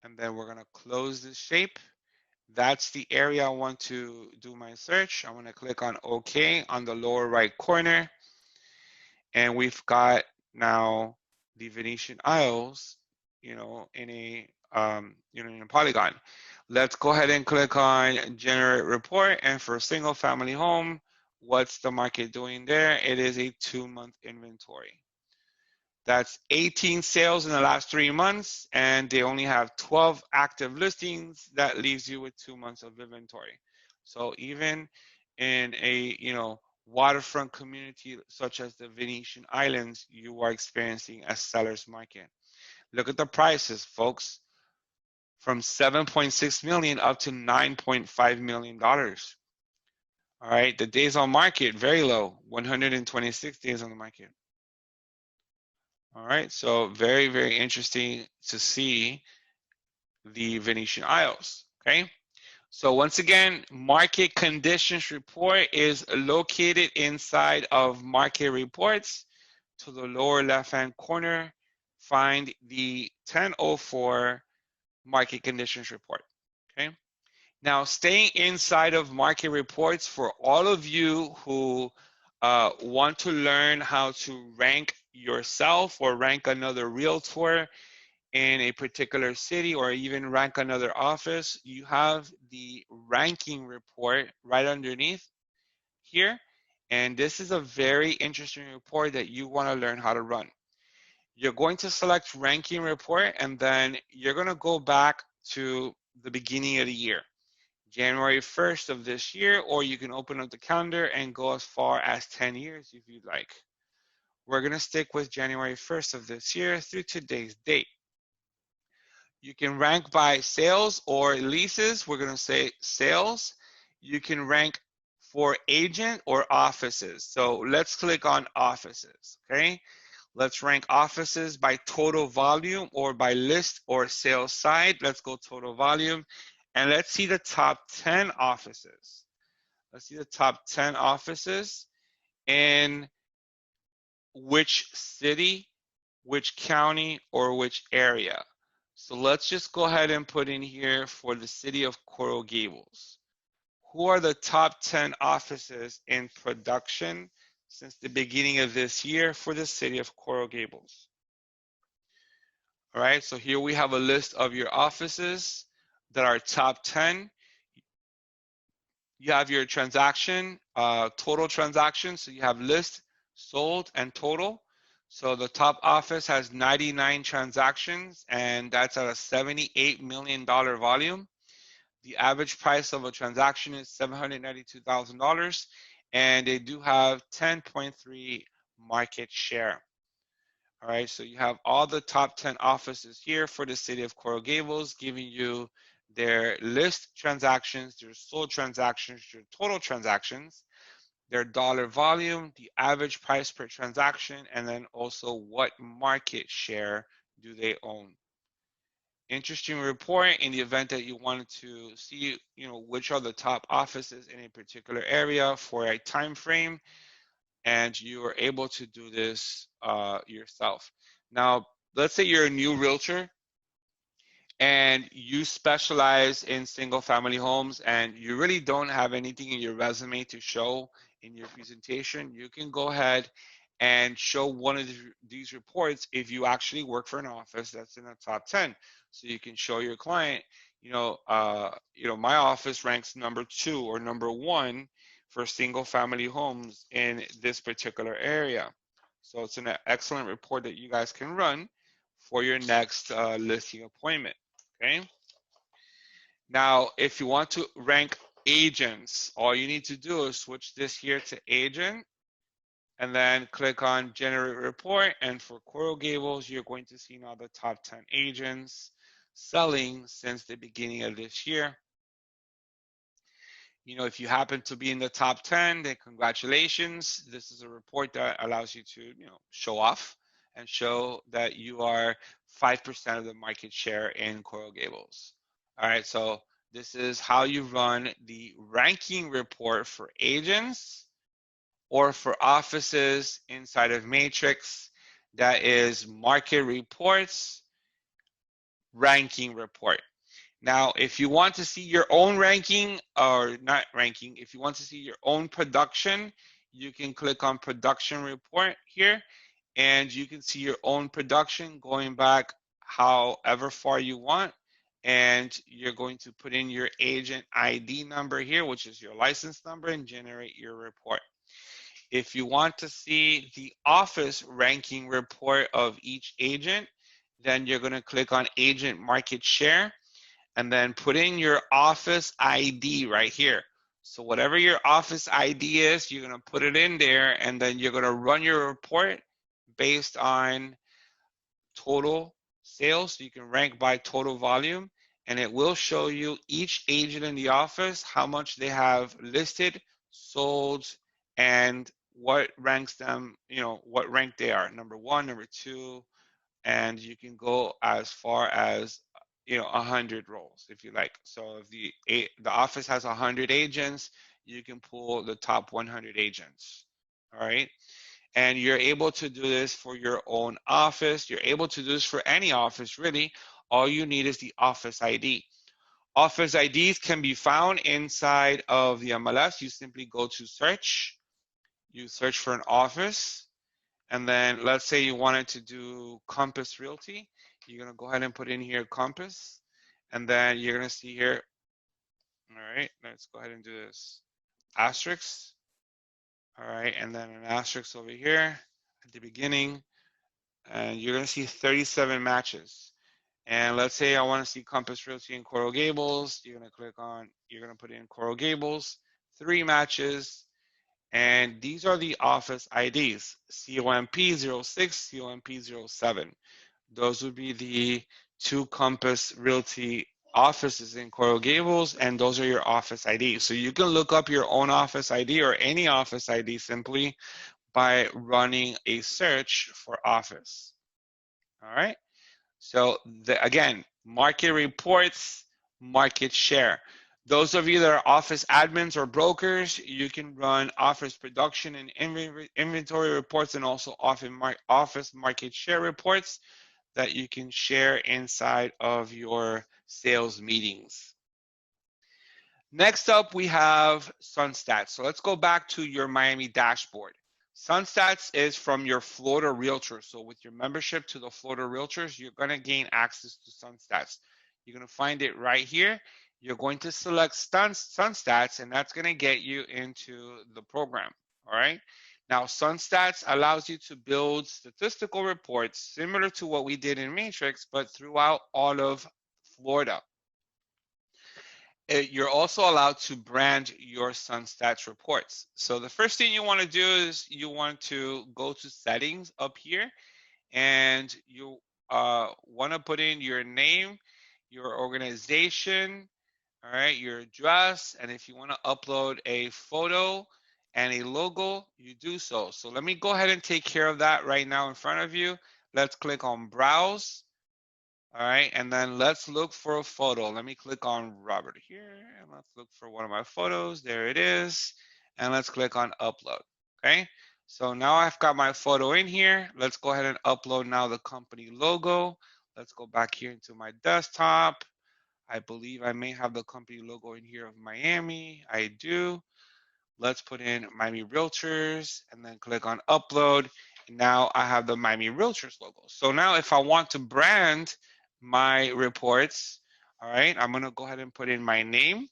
and then we're gonna close this shape. That's the area I want to do my search. I'm gonna click on OK on the lower right corner, and we've got now the Venetian Isles, in a in a polygon. Let's go ahead and click on generate report, and for a single family home, what's the market doing there? It is a 2-month inventory. That's 18 sales in the last 3 months, and they only have 12 active listings. That leaves you with 2 months of inventory. So even in a waterfront community such as the Venetian Islands, you are experiencing a seller's market. Look at the prices, folks, from 7.6 million up to 9.5 million dollars. All right, the days on market very low, 126 days on the market. All right, so very, very interesting to see the Venetian Isles, okay? So once again, market conditions report is located inside of market reports. To the lower left-hand corner, find the 1004 market conditions report, okay? Now, staying inside of market reports, for all of you who want to learn how to rank yourself or rank another realtor in a particular city or even rank another office, you have the ranking report right underneath here. And this is a very interesting report that you want to learn how to run. You're going to select ranking report, and then you're going to go back to the beginning of the year, January 1st of this year, or you can open up the calendar and go as far as 10 years if you'd like. We're going to stick with January 1st of this year through today's date. You can rank by sales or leases. We're going to say sales. You can rank for agent or offices. So let's click on offices, okay? Let's rank offices by total volume or by list or sales side. Let's go total volume. And let's see the top 10 offices. Let's see the top 10 offices in which city, which county, or which area. So let's just go ahead and put in here for the city of Coral Gables. Who are the top 10 offices in production since the beginning of this year for the city of Coral Gables? All right, so here we have a list of your offices that are top 10. You have your transaction, total transactions. So you have list, sold, and total. So the top office has 99 transactions, and that's at a $78 million volume. The average price of a transaction is $792,000, and they do have 10.3 market share. All right, so you have all the top 10 offices here for the city of Coral Gables, giving you their list transactions, their sold transactions, their total transactions, their dollar volume, the average price per transaction, and then also what market share do they own. Interesting report in the event that you wanted to see, which are the top offices in a particular area for a time frame, and you are able to do this yourself. Now, let's say you're a new realtor and you specialize in single family homes and you really don't have anything in your resume to show in your presentation. You can go ahead and show one of these reports if you actually work for an office that's in the top 10. So you can show your client, my office ranks number 2 or number 1 for single family homes in this particular area. So it's an excellent report that you guys can run for your next listing appointment, okay? Now, if you want to rank agents, all you need to do is switch this here to agent and then click on generate report. And for Coral Gables, you're going to see now the top 10 agents selling since the beginning of this year. If you happen to be in the top 10, then congratulations. This is a report that allows you to, show off and show that you are 5% of the market share in Coral Gables. All right, so this is how you run the ranking report for agents or for offices inside of Matrix. That is market reports, ranking report. Now, if you want to see your own ranking, or not ranking, if you want to see your own production, you can click on production report here, and you can see your own production going back however far you want. And you're going to put in your agent ID number here, which is your license number, and generate your report. If you want to see the office ranking report of each agent, then you're going to click on agent market share and then put in your office ID right here. So whatever your office ID is, you're going to put it in there, and then you're going to run your report based on total sales. So you can rank by total volume, and it will show you each agent in the office, how much they have listed, sold, and what ranks them, what rank they are, number one, number two, and you can go as far as 100 roles if you like. So if the office has 100 agents, you can pull the top 100 agents. All right. And you're able to do this for your own office. You're able to do this for any office, really. All you need is the office ID. Office IDs can be found inside of the MLS. You simply go to search. You search for an office. And then let's say you wanted to do Compass Realty. You're going to go ahead and put in here Compass. And then you're going to see here. All right, let's go ahead and do this. Asterisk. All right, and then an asterisk over here at the beginning. And you're going to see 37 matches. And let's say I want to see Compass Realty in Coral Gables. You're going to put in Coral Gables, 3 matches. And these are the office IDs, COMP06, COMP07. Those would be the 2 Compass Realty offices in Coral Gables, and those are your office IDs. So you can look up your own office ID or any office ID simply by running a search for office. All right. So again, market reports, market share. Those of you that are office admins or brokers, you can run office production and inventory reports, and also office market share reports that you can share inside of your sales meetings. Next up, we have Sunstats. So let's go back to your Miami dashboard. Sunstats is from your Florida Realtor. So with your membership to the Florida Realtors, you're going to gain access to Sunstats. You're going to find it right here. You're going to select Sunstats, and that's going to get you into the program. All right. Now, Sunstats allows you to build statistical reports similar to what we did in Matrix, but throughout all of Florida. You're also allowed to brand your Sunstats reports. So the first thing you want to do is you want to go to settings up here, and you want to put in your name, your organization, all right, your address, and if you want to upload a photo and a logo, you do so. So let me go ahead and take care of that right now in front of you. Let's click on Browse. All right, and then let's look for a photo. Let me click on Robert here, and let's look for one of my photos. There it is. And let's click on Upload. Okay, so now I've got my photo in here. Let's go ahead and upload now the company logo. Let's go back here into my desktop. I believe I may have the company logo in here of Miami. I do. Let's put in Miami Realtors and then click on Upload. Now I have the Miami Realtors logo. So now if I want to brand my reports, all right, I'm going to go ahead and put in my name.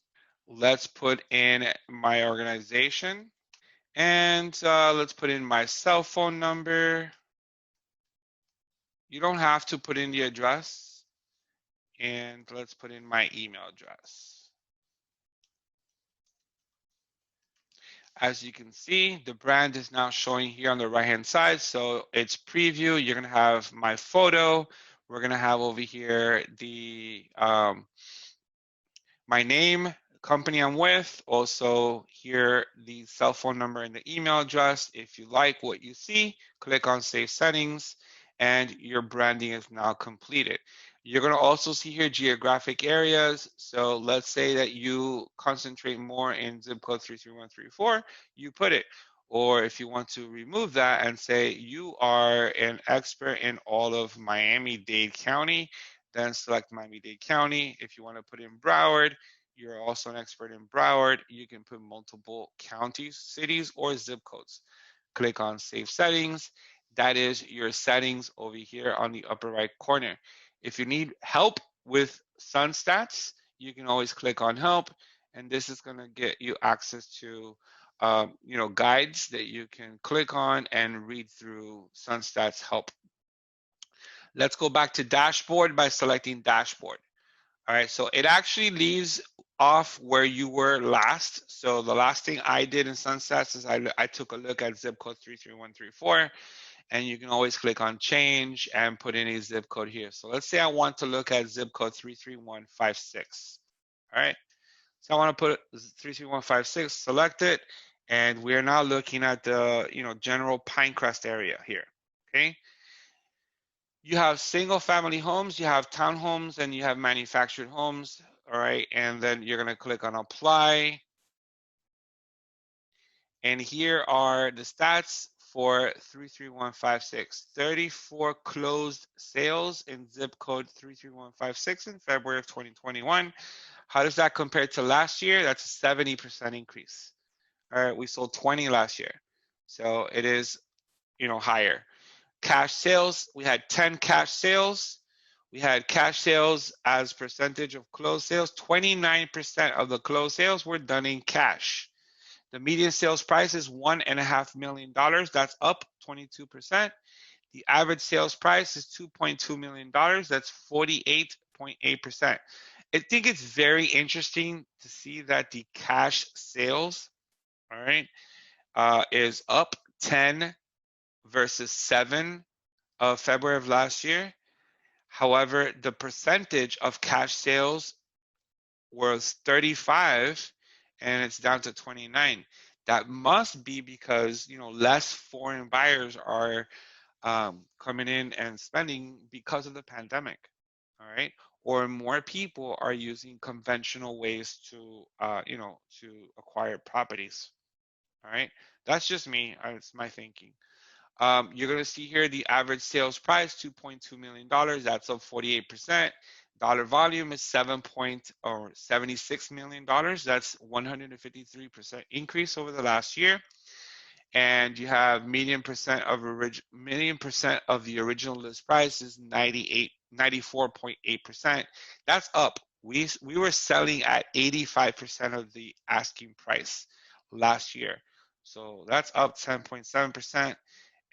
Let's put in my organization, and let's put in my cell phone number. You don't have to put in the address, and let's put in my email address. As you can see, the brand is now showing here on the right-hand side. So it's preview. You're going to have my photo. We're going to have over here the my name, company I'm with, also here the cell phone number and the email address. If you like what you see, click on Save Settings, and your branding is now completed. You're going to also see here geographic areas. So let's say that you concentrate more in zip code 33134, you put it. Or if you want to remove that and say you are an expert in all of Miami-Dade County, Then select Miami-Dade County. If you want to put in Broward, you're also an expert in Broward. You can put multiple counties, cities, or zip codes. Click on Save Settings. That is your settings over here on the upper right corner. If you need help with Sunstats, you can always click on Help, and this is going to get you access to guides that you can click on and read through Sunstats help. Let's go back to Dashboard by selecting Dashboard. All right, so it actually leaves off where you were last. So the last thing I did in Sunstats is I took a look at zip code 33134, and you can always click on change and put in a zip code here. So let's say I want to look at zip code 33156. All right, so I want to put 33156, select it, and we're now looking at the general Pinecrest area here. Okay. You have single family homes, you have townhomes, and you have manufactured homes. All right, and then you're going to click on apply. And here are the stats for 33156. 34 closed sales in zip code 33156 in February of 2021. How does that compare to last year? That's a 70% increase. All right, we sold 20 last year. So it is, higher. Cash sales, we had 10 cash sales. We had cash sales as percentage of closed sales. 29% of the closed sales were done in cash. The median sales price is $1.5 million. That's up 22%. The average sales price is $2.2 million. That's 48.8%. I think it's very interesting to see that the cash sales, all right, is up 10 versus 7 of February of last year. However, the percentage of cash sales was 35 and it's down to 29. That must be because less foreign buyers are coming in and spending because of the pandemic. All right, or more people are using conventional ways to to acquire properties. All right, that's just me. It's my thinking. You're going to see here the average sales price, $2.2 million. That's up 48%. Dollar volume is $76 million. That's 153% increase over the last year. And you have median percent of the original list price is 94.8%. That's up. We were selling at 85% of the asking price last year. So that's up 10.7%.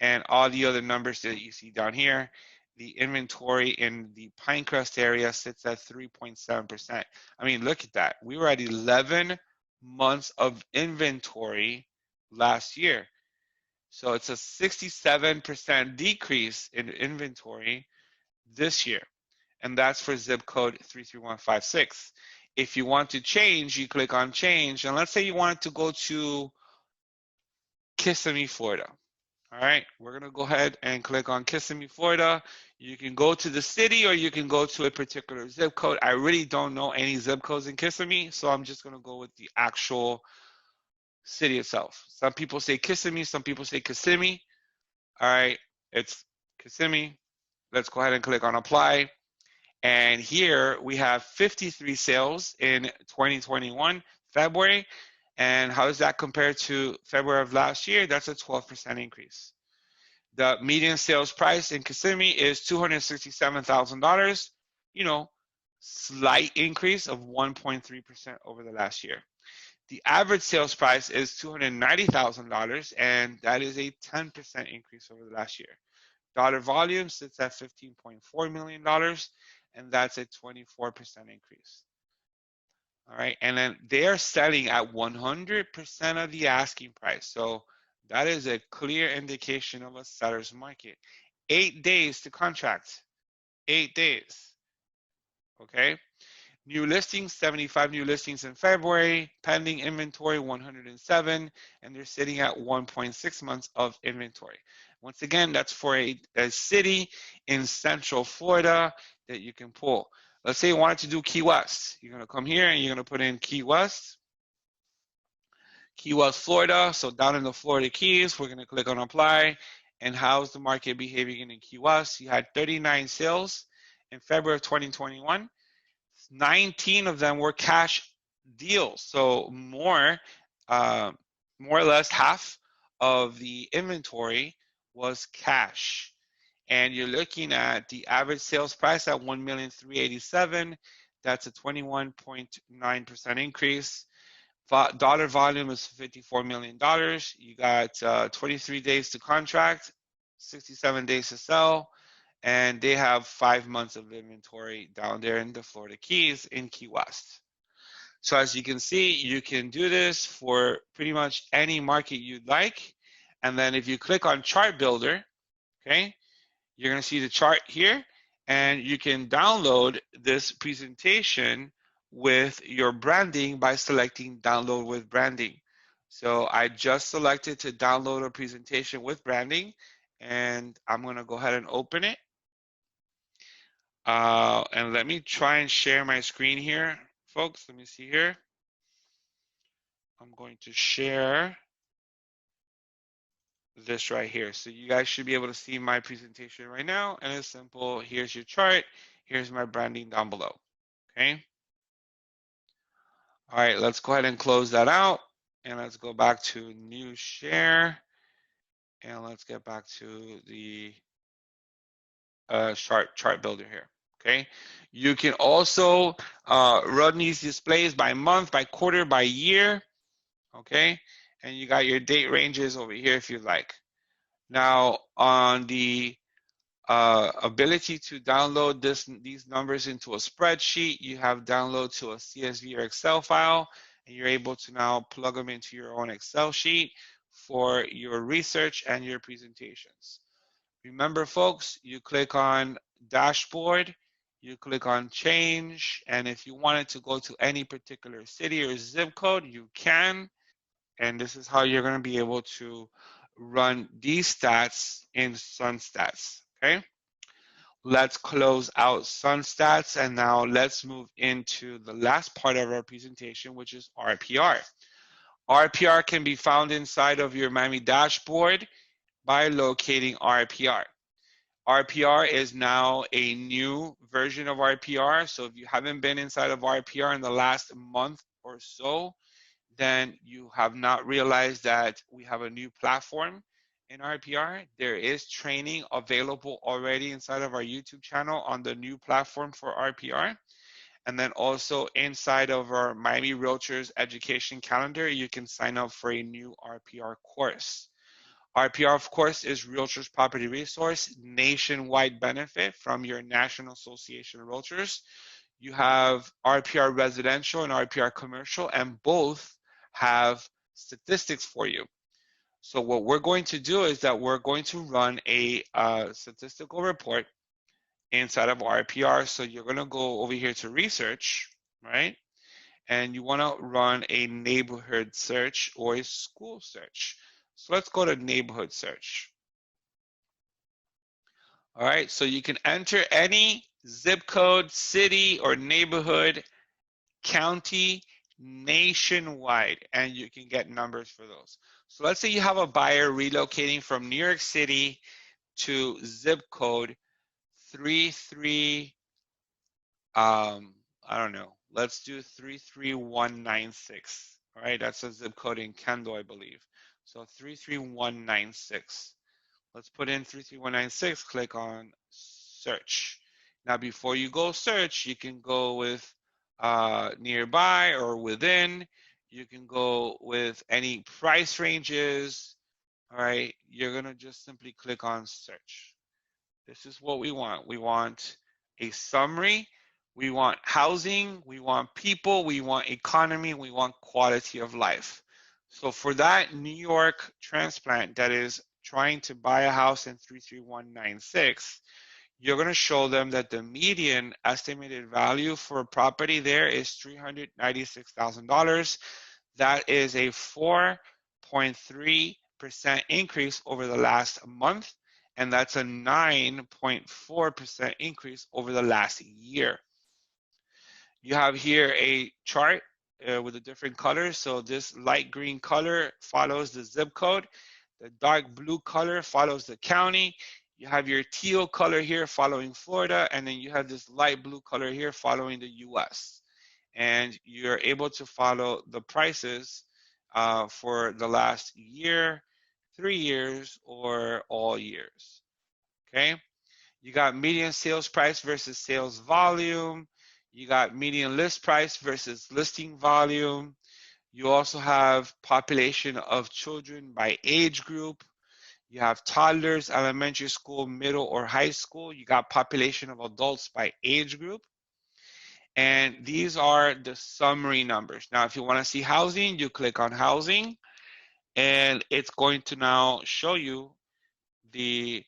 And all the other numbers that you see down here, the inventory in the Pinecrest area sits at 3.7%. I mean, look at that. We were at 11 months of inventory last year. So it's a 67% decrease in inventory this year. And that's for zip code 33156. If you want to change, you click on change. And let's say you wanted to go to Kissimmee, Florida. All right, we're going to go ahead and click on Kissimmee, Florida. You can go to the city or you can go to a particular zip code. I really don't know any zip codes in Kissimmee, so I'm just going to go with the actual city itself. Some people say Kissimmee, some people say Kissimmee. All right, it's Kissimmee. Let's go ahead and click on apply. And here we have 53 sales in 2021, February. And how does that compare to February of last year? That's a 12% increase. The median sales price in Kissimmee is $267,000, slight increase of 1.3% over the last year. The average sales price is $290,000, and that is a 10% increase over the last year. Dollar volume sits at $15.4 million, and that's a 24% increase. All right, and then they are selling at 100% of the asking price. So that is a clear indication of a seller's market. 8 days to contract, 8 days. Okay, new listings, 75 new listings in February, pending inventory 107, and they're sitting at 1.6 months of inventory. Once again, that's for a city in Central Florida that you can pull. Let's say you wanted to do Key West. You're going to come here and you're going to put in Key West, Florida. So down in the Florida Keys, we're going to click on apply. And how's the market behaving in Key West? You had 39 sales in February of 2021, 19 of them were cash deals. So more or less half of the inventory was cash. And you're looking at the average sales price at $1,387,000. That's a 21.9% increase. Dollar volume is $54 million. You got 23 days to contract, 67 days to sell, and they have 5 months of inventory down there in the Florida Keys in Key West. So as you can see, you can do this for pretty much any market you'd like. And then if you click on Chart Builder, okay, you're going to see the chart here, and you can download this presentation with your branding by selecting Download with Branding. So I just selected to download a presentation with branding, and I'm going to go ahead and open it. And let me try and share my screen here, folks. Let me see here. I'm going to share this right here. So you guys should be able to see my presentation right now. And it's simple. Here's your chart. Here's my branding down below. Okay. All right, let's go ahead and close that out. And let's go back to new share. And let's get back to the chart builder here. Okay. You can also run these displays by month, by quarter, by year. Okay. And you got your date ranges over here if you like. Now, on the ability to download these numbers into a spreadsheet, you have download to a CSV or Excel file, and you're able to now plug them into your own Excel sheet for your research and your presentations. Remember, folks, you click on Dashboard, you click on Change, and if you wanted to go to any particular city or zip code, you can. And this is how you're going to be able to run these stats in Sunstats. Okay. Let's close out Sunstats, and now let's move into the last part of our presentation, which is RPR. RPR can be found inside of your Miami dashboard by locating RPR. RPR is now a new version of RPR. So if you haven't been inside of RPR in the last month or so, then you have not realized that we have a new platform in RPR. There is training available already inside of our YouTube channel on the new platform for RPR. And then also inside of our Miami Realtors education calendar, you can sign up for a new RPR course. RPR, of course, is Realtors Property Resource, nationwide benefit from your National Association of Realtors. You have RPR Residential and RPR Commercial, and both have statistics for you. So what we're going to do is that we're going to run a statistical report inside of RPR. So you're going to go over here to research, right? And you want to run a neighborhood search or a school search. So let's go to neighborhood search. All right, so you can enter any zip code, city, or neighborhood, county, nationwide, and you can get numbers for those. So let's say you have a buyer relocating from New York City to zip code 33, I don't know, let's do 33196. All right, that's a zip code in Kendall, I believe. So 33196. Let's put in 33196, click on search. Now, before you go search, you can go with nearby or within. You can go with any price ranges. All right, you're gonna just simply click on search. This is what we want. We want a summary. We want housing. We want people. We want economy. We want quality of life. So for that New York transplant that is trying to buy a house in 33196, you're going to show them that the median estimated value for a property there is $396,000. That is a 4.3% increase over the last month, and that's a 9.4% increase over the last year. You have here a chart with the different colors. So this light green color follows the zip code. The dark blue color follows the county. You have your teal color here following Florida, and then you have this light blue color here following the US. And you're able to follow the prices for the last year, 3 years, or all years. Okay? You got median sales price versus sales volume. You got median list price versus listing volume. You also have population of children by age group. You have toddlers, elementary school, middle, or high school. You got population of adults by age group. And these are the summary numbers. Now, if you want to see housing, you click on housing, and it's going to now show you the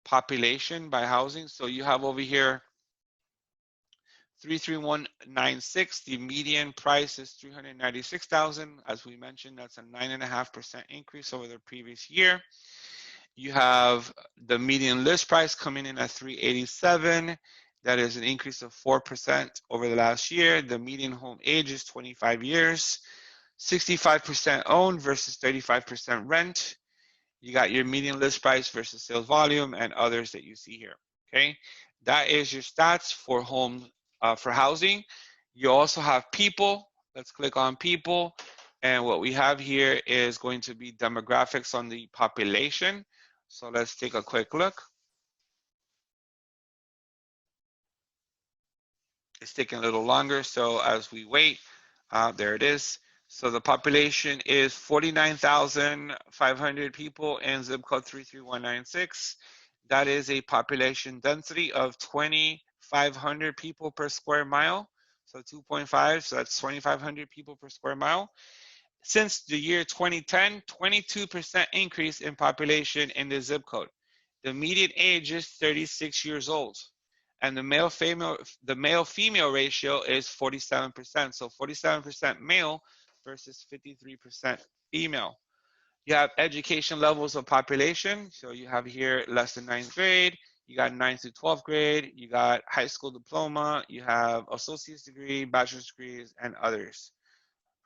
population by housing. So you have over here 33196. The median price is 396,000. As we mentioned, that's a 9.5% increase over the previous year. You have the median list price coming in at 387. That is an increase of 4% over the last year. The median home age is 25 years. 65% owned versus 35% rent. You got your median list price versus sales volume and others that you see here. Okay, that is your stats for home for housing. You also have people. Let's click on people, and what we have here is going to be demographics on the population. So let's take a quick look. It's taking a little longer, so as we wait, there it is. So the population is 49,500 people in zip code 33196. That is a population density of 2,500 people per square mile. So 2.5, so that's 2,500 people per square mile. Since the year 2010, 22% increase in population in the zip code. The median age is 36 years old. And the male-female ratio is 47%. So 47% male versus 53% female. You have education levels of population. So you have here less than 9th grade. You got 9th to 12th grade. You got high school diploma. You have associate's degree, bachelor's degrees, and others.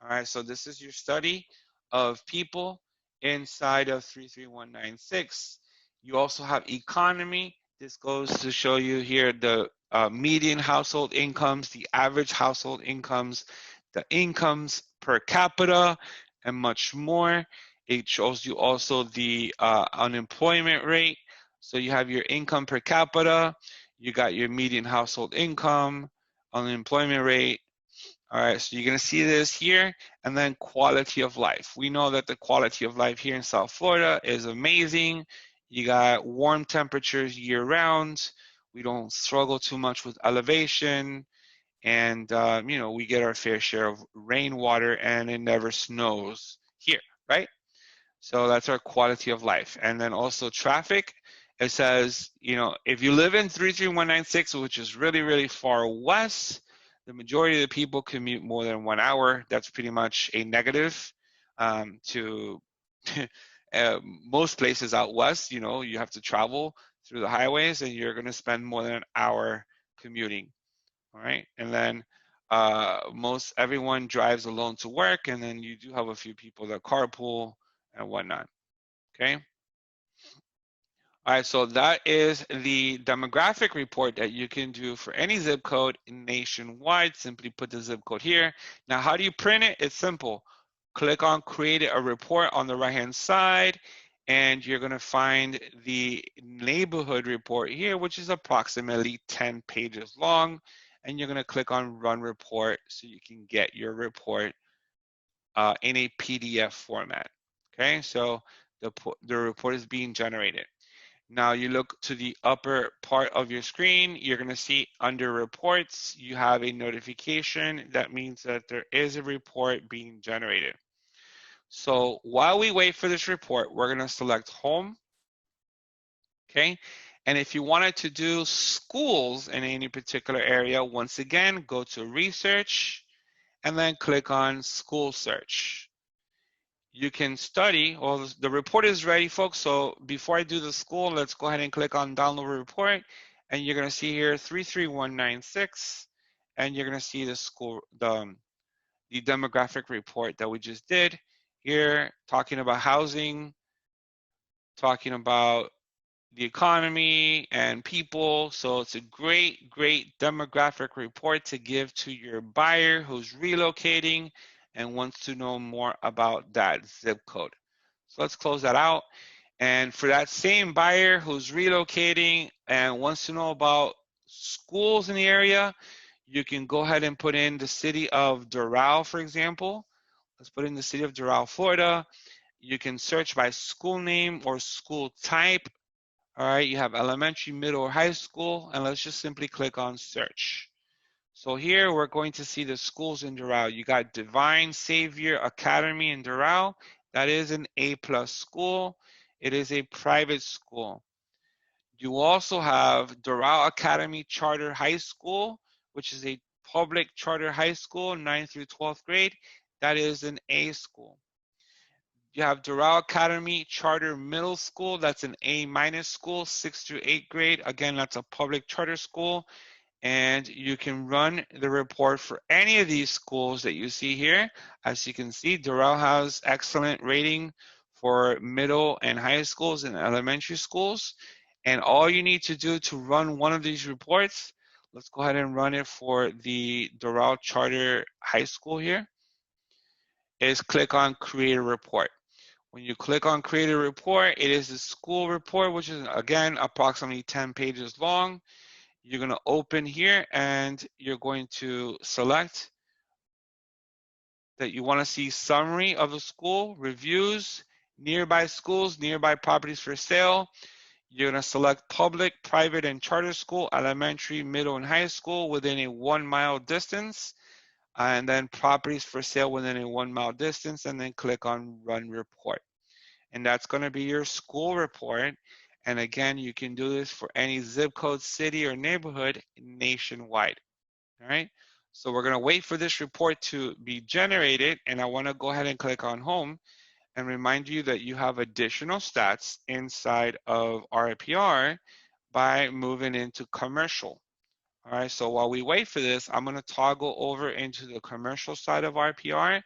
All right, so this is your study of people inside of 33196. You also have economy. This goes to show you here the median household incomes, the average household incomes, the incomes per capita, and much more. It shows you also the unemployment rate. So you have your income per capita, you got your median household income, unemployment rate. All right, so you're gonna see this here, and then quality of life. We know that the quality of life here in South Florida is amazing. You got warm temperatures year round. We don't struggle too much with elevation, and you know, we get our fair share of rainwater, and it never snows here, right? So that's our quality of life. And then also traffic. It says, you know, if you live in 33196, which is really, really far west, the majority of the people commute more than 1 hour. That's pretty much a negative to most places out west. You know, you have to travel through the highways, and you're going to spend more than an hour commuting. All right, and then most everyone drives alone to work, and then you do have a few people that carpool and whatnot. Okay. All right, so that is the demographic report that you can do for any zip code nationwide. Simply put the zip code here. Now, how do you print it? It's simple. Click on create a report on the right-hand side, and you're going to find the neighborhood report here, which is approximately 10 pages long. And you're going to click on run report so you can get your report in a PDF format. Okay, so the report is being generated. Now you look to the upper part of your screen, you're gonna see under reports, you have a notification. That means that there is a report being generated. So while we wait for this report, we're gonna select home, okay? And if you wanted to do schools in any particular area, once again, go to research and then click on school search. You can study, well, the report is ready, folks. So before I do the school, let's go ahead and click on download report. And you're gonna see here 33196, and you're gonna see the school, the demographic report that we just did here, talking about housing, talking about the economy and people. So it's a great, great demographic report to give to your buyer who's relocating and wants to know more about that zip code. So let's close that out. And for that same buyer who's relocating and wants to know about schools in the area, you can go ahead and put in the city of Doral, for example. Let's put in the city of Doral, Florida. You can search by school name or school type. All right, you have elementary, middle, or high school, and let's just simply click on search. So here we're going to see the schools in Doral. You got Divine Savior Academy in Doral. That is an A+ school. It is a private school. You also have Doral Academy Charter High School, which is a public charter high school, 9th through 12th grade. That is an A school. You have Doral Academy Charter Middle School. That's an A- school, 6th through 8th grade. Again, that's a public charter school. And you can run the report for any of these schools that you see here. As you can see, Doral has excellent rating for middle and high schools and elementary schools. And all you need to do to run one of these reports, let's go ahead and run it for the Doral Charter High School here, is click on Create a Report. When you click on Create a Report, it is the school report, which is, again, approximately 10 pages long. You're going to open here and you're going to select that you want to see summary of the school, reviews, nearby schools, nearby properties for sale. You're going to select public, private, and charter school, elementary, middle, and high school within a 1 mile distance, and then properties for sale within a 1 mile distance, and then click on Run Report. And that's going to be your school report. And again, you can do this for any zip code, city, or neighborhood nationwide. All right. So we're going to wait for this report to be generated. And I want to go ahead and click on Home and remind you that you have additional stats inside of RPR by moving into commercial. All right. So while we wait for this, I'm going to toggle over into the commercial side of RPR.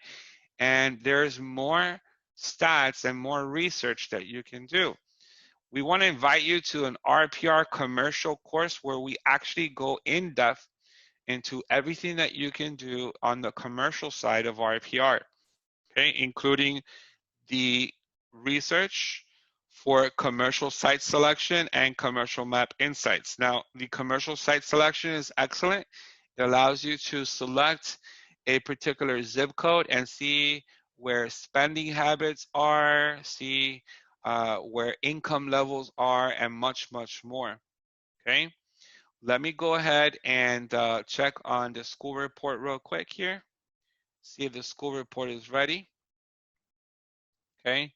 And there's more stats and more research that you can do. We want to invite you to an RPR commercial course where we actually go in depth into everything that you can do on the commercial side of RPR, okay, including the research for commercial site selection and commercial map insights. Now, the commercial site selection is excellent. It allows you to select a particular zip code and see where spending habits are, see where income levels are, and much, much more, okay? Let me go ahead and check on the school report real quick here. See if the school report is ready, okay?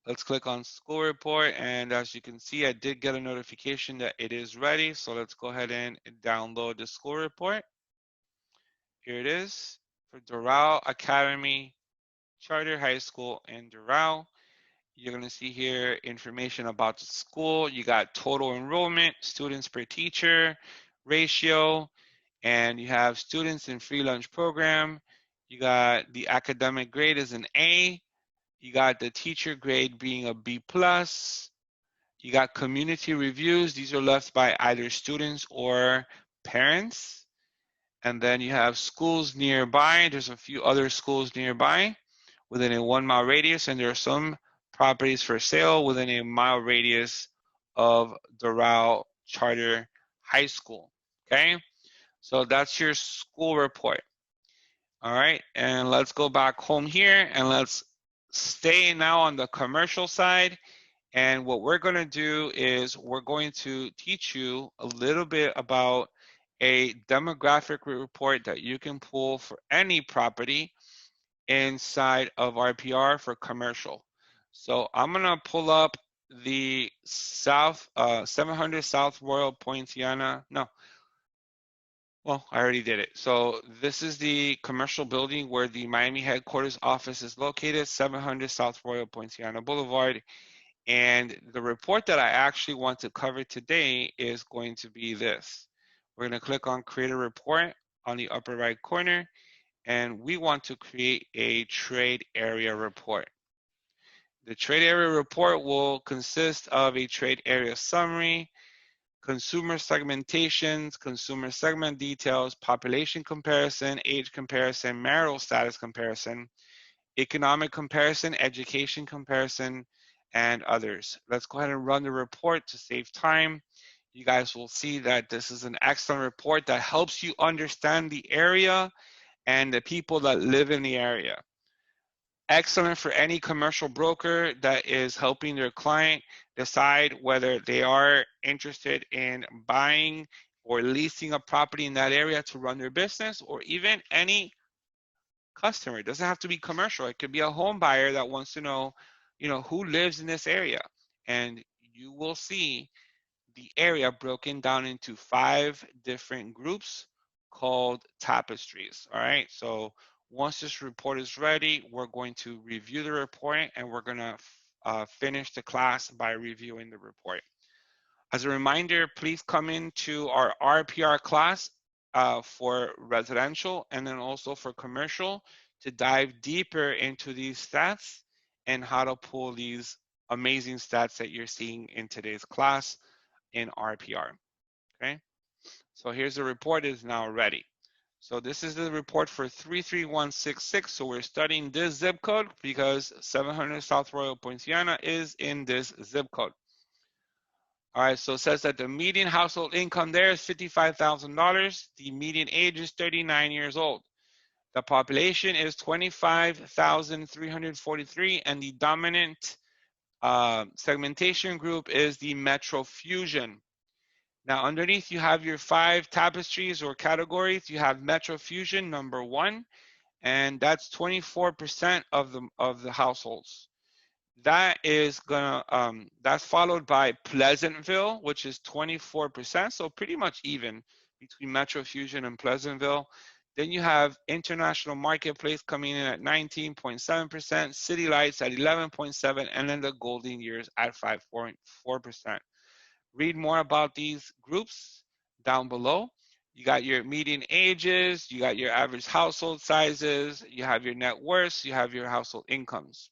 Let's click on school report, and as you can see, I did get a notification that it is ready, so let's go ahead and download the school report. Here it is for Doral Academy Charter High School in Doral. You're going to see here information about the school. You got total enrollment, students per teacher, ratio, and you have students in free lunch program. You got the academic grade is an A. You got the teacher grade being a B+. You got community reviews. These are left by either students or parents. And then you have schools nearby. There's a few other schools nearby within a 1 mile radius, and there are some properties for sale within a mile radius of Doral Charter High School, okay? So that's your school report. All right, and let's go back home here and let's stay now on the commercial side. And what we're going to do is we're going to teach you a little bit about a demographic report that you can pull for any property inside of RPR for commercial. So I'm going to pull up the 700 South Royal Poinciana. No, well, I already did it. So this is the commercial building where the Miami headquarters office is located, 700 South Royal Poinciana Boulevard. And the report that I actually want to cover today is going to be this. We're going to click on Create a Report on the upper right corner, and we want to create a trade area report. The trade area report will consist of a trade area summary, consumer segmentations, consumer segment details, population comparison, age comparison, marital status comparison, economic comparison, education comparison, and others. Let's go ahead and run the report to save time. You guys will see that this is an excellent report that helps you understand the area and the people that live in the area. Excellent for any commercial broker that is helping their client decide whether they are interested in buying or leasing a property in that area to run their business, or even any customer. It doesn't have to be commercial. It could be a home buyer that wants to know, who lives in this area. And you will see the area broken down into 5 different groups called tapestries. All right. So once this report is ready, we're going to review the report, and we're going to finish the class by reviewing the report. As a reminder, please come into our RPR class for residential and then also for commercial to dive deeper into these stats and how to pull these amazing stats that you're seeing in today's class in RPR. Okay, so here's the report is now ready. So this is the report for 33166. So we're studying this zip code because 700 South Royal Poinciana is in this zip code. All right, so it says that the median household income there is $55,000. The median age is 39 years old. The population is 25,343, and the dominant segmentation group is the Metro Fusion. Now, underneath you have your 5 tapestries or categories. You have Metro Fusion number 1, and that's 24% of the households. That is that's followed by Pleasantville, which is 24%, so pretty much even between Metro Fusion and Pleasantville. Then you have International Marketplace coming in at 19.7%, City Lights at 11.7%, and then the Golden Years at 5.4%. Read more about these groups down below. You got your median ages, you got your average household sizes, you have your net worths, you have your household incomes.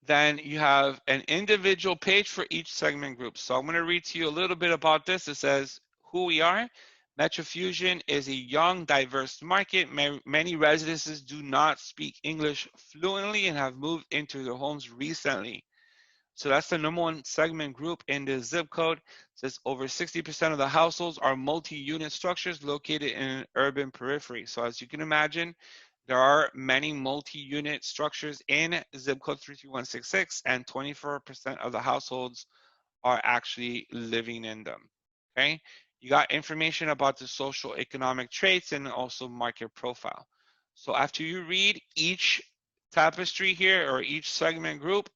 Then you have an individual page for each segment group. So I'm going to read to you a little bit about this. It says who we are. Metro Fusion is a young, diverse market. Many residences do not speak English fluently and have moved into their homes recently. So that's the number 1 segment group in the zip code. It says over 60% of the households are multi-unit structures located in an urban periphery. So as you can imagine, there are many multi-unit structures in zip code 33166, and 24% of the households are actually living in them. Okay, you got information about the social economic traits and also market profile. So after you read each tapestry here or each segment group,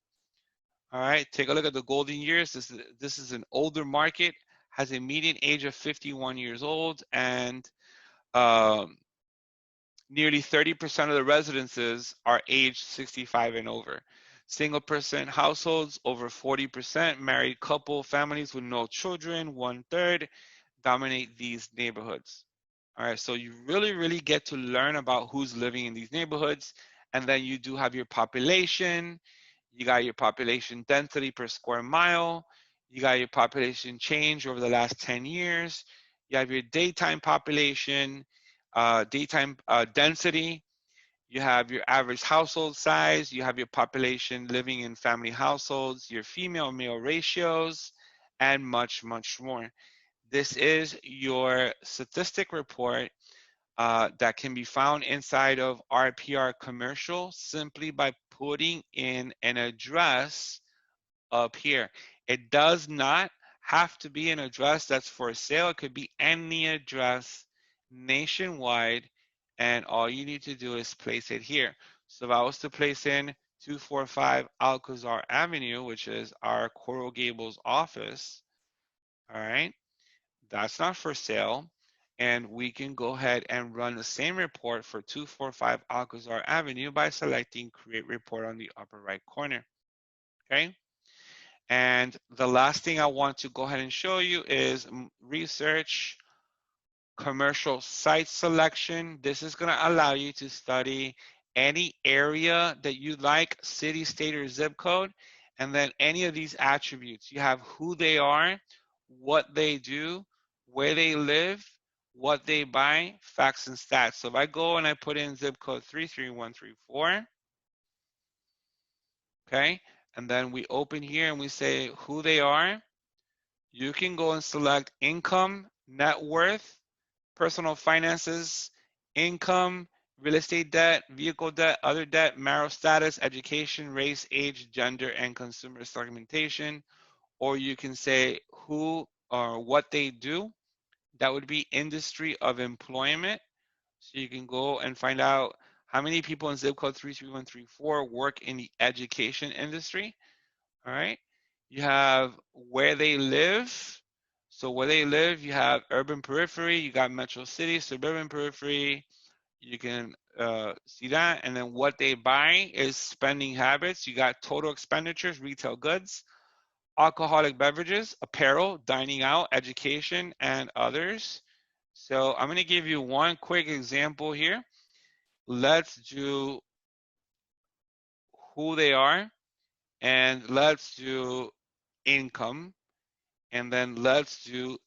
all right, take a look at the Golden Years. This is an older market, has a median age of 51 years old, and nearly 30% of the residences are aged 65 and over. Single person households, over 40%. Married couple families with no children, 1/3, dominate these neighborhoods. All right, so you really get to learn about who's living in these neighborhoods. And then you do have your population. You got your population density per square mile. You got your population change over the last 10 years. You have your daytime population, daytime density. You have your average household size. You have your population living in family households, your female-male ratios, and much more. This is your statistic report that can be found inside of RPR Commercial simply by putting in an address up here. It does not have to be an address that's for sale. It could be any address nationwide, and all you need to do is place it here. So if I was to place in 245 Alcazar Avenue, which is our Coral Gables office, all right, that's not for sale. And we can go ahead and run the same report for 245 Alcazar Avenue by selecting Create Report on the upper right corner. Okay. And the last thing I want to go ahead and show you is research commercial site selection. This is going to allow you to study any area that you like, city, state, or zip code, and then any of these attributes. You have who they are, what they do, where they live, what they buy, facts and stats. So if I go and I put in zip code 33134, okay, and then we open here and we say who they are, you can go and select income, net worth, personal finances, income, real estate debt, vehicle debt, other debt, marital status, education, race, age, gender, and consumer segmentation. Or you can say who or what they do. That would be industry of employment. So you can go and find out how many people in zip code 33134 work in the education industry. All right. You have where they live. So where they live, you have urban periphery, you got metro city, suburban periphery. You can see that. And then what they buy is spending habits. You got total expenditures, retail goods, alcoholic beverages, apparel, dining out, education, and others. So I'm going to give you one quick example here. Let's do who they are, and let's do income, and then let's do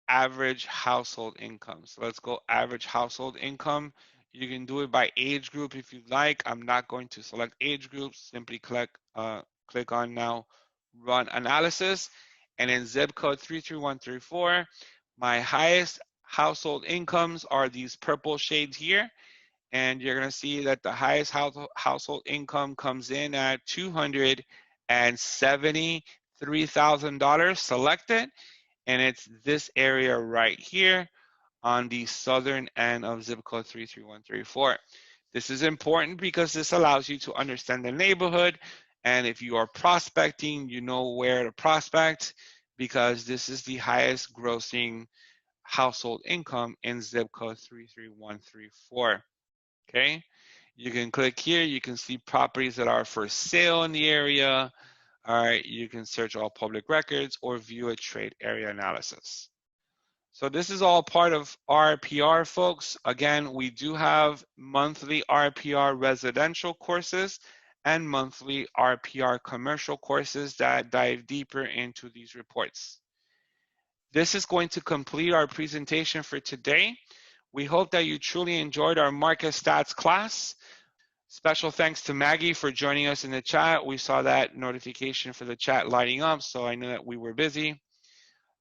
average household income. So let's go average household income. You can do it by age group if you like. I'm not going to select age groups. Simply click on now run analysis, and in zip code 33134, my highest household incomes are these purple shades here, and you're going to see that the highest household income comes in at $273,000. Select it, and it's this area right here on the southern end of zip code 33134. This is important because this allows you to understand the neighborhood, and if you are prospecting, you know where to prospect, because this is the highest grossing household income in zip code 33134. Okay, you can click here, you can see properties that are for sale in the area. All right, you can search all public records or view a trade area analysis. So this is all part of RPR, folks. Again, we do have monthly RPR residential courses and monthly RPR commercial courses that dive deeper into these reports. This is going to complete our presentation for today. We hope that you truly enjoyed our market stats class. Special thanks to Maggie for joining us in the chat. We saw that notification for the chat lighting up, so I knew that we were busy.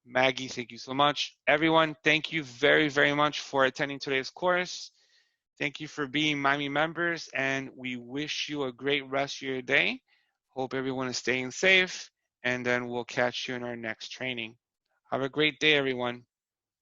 Maggie, thank you so much. Everyone, thank you very, very much for attending today's course. Thank you for being Miami members, and we wish you a great rest of your day. Hope everyone is staying safe, and then we'll catch you in our next training. Have a great day, everyone.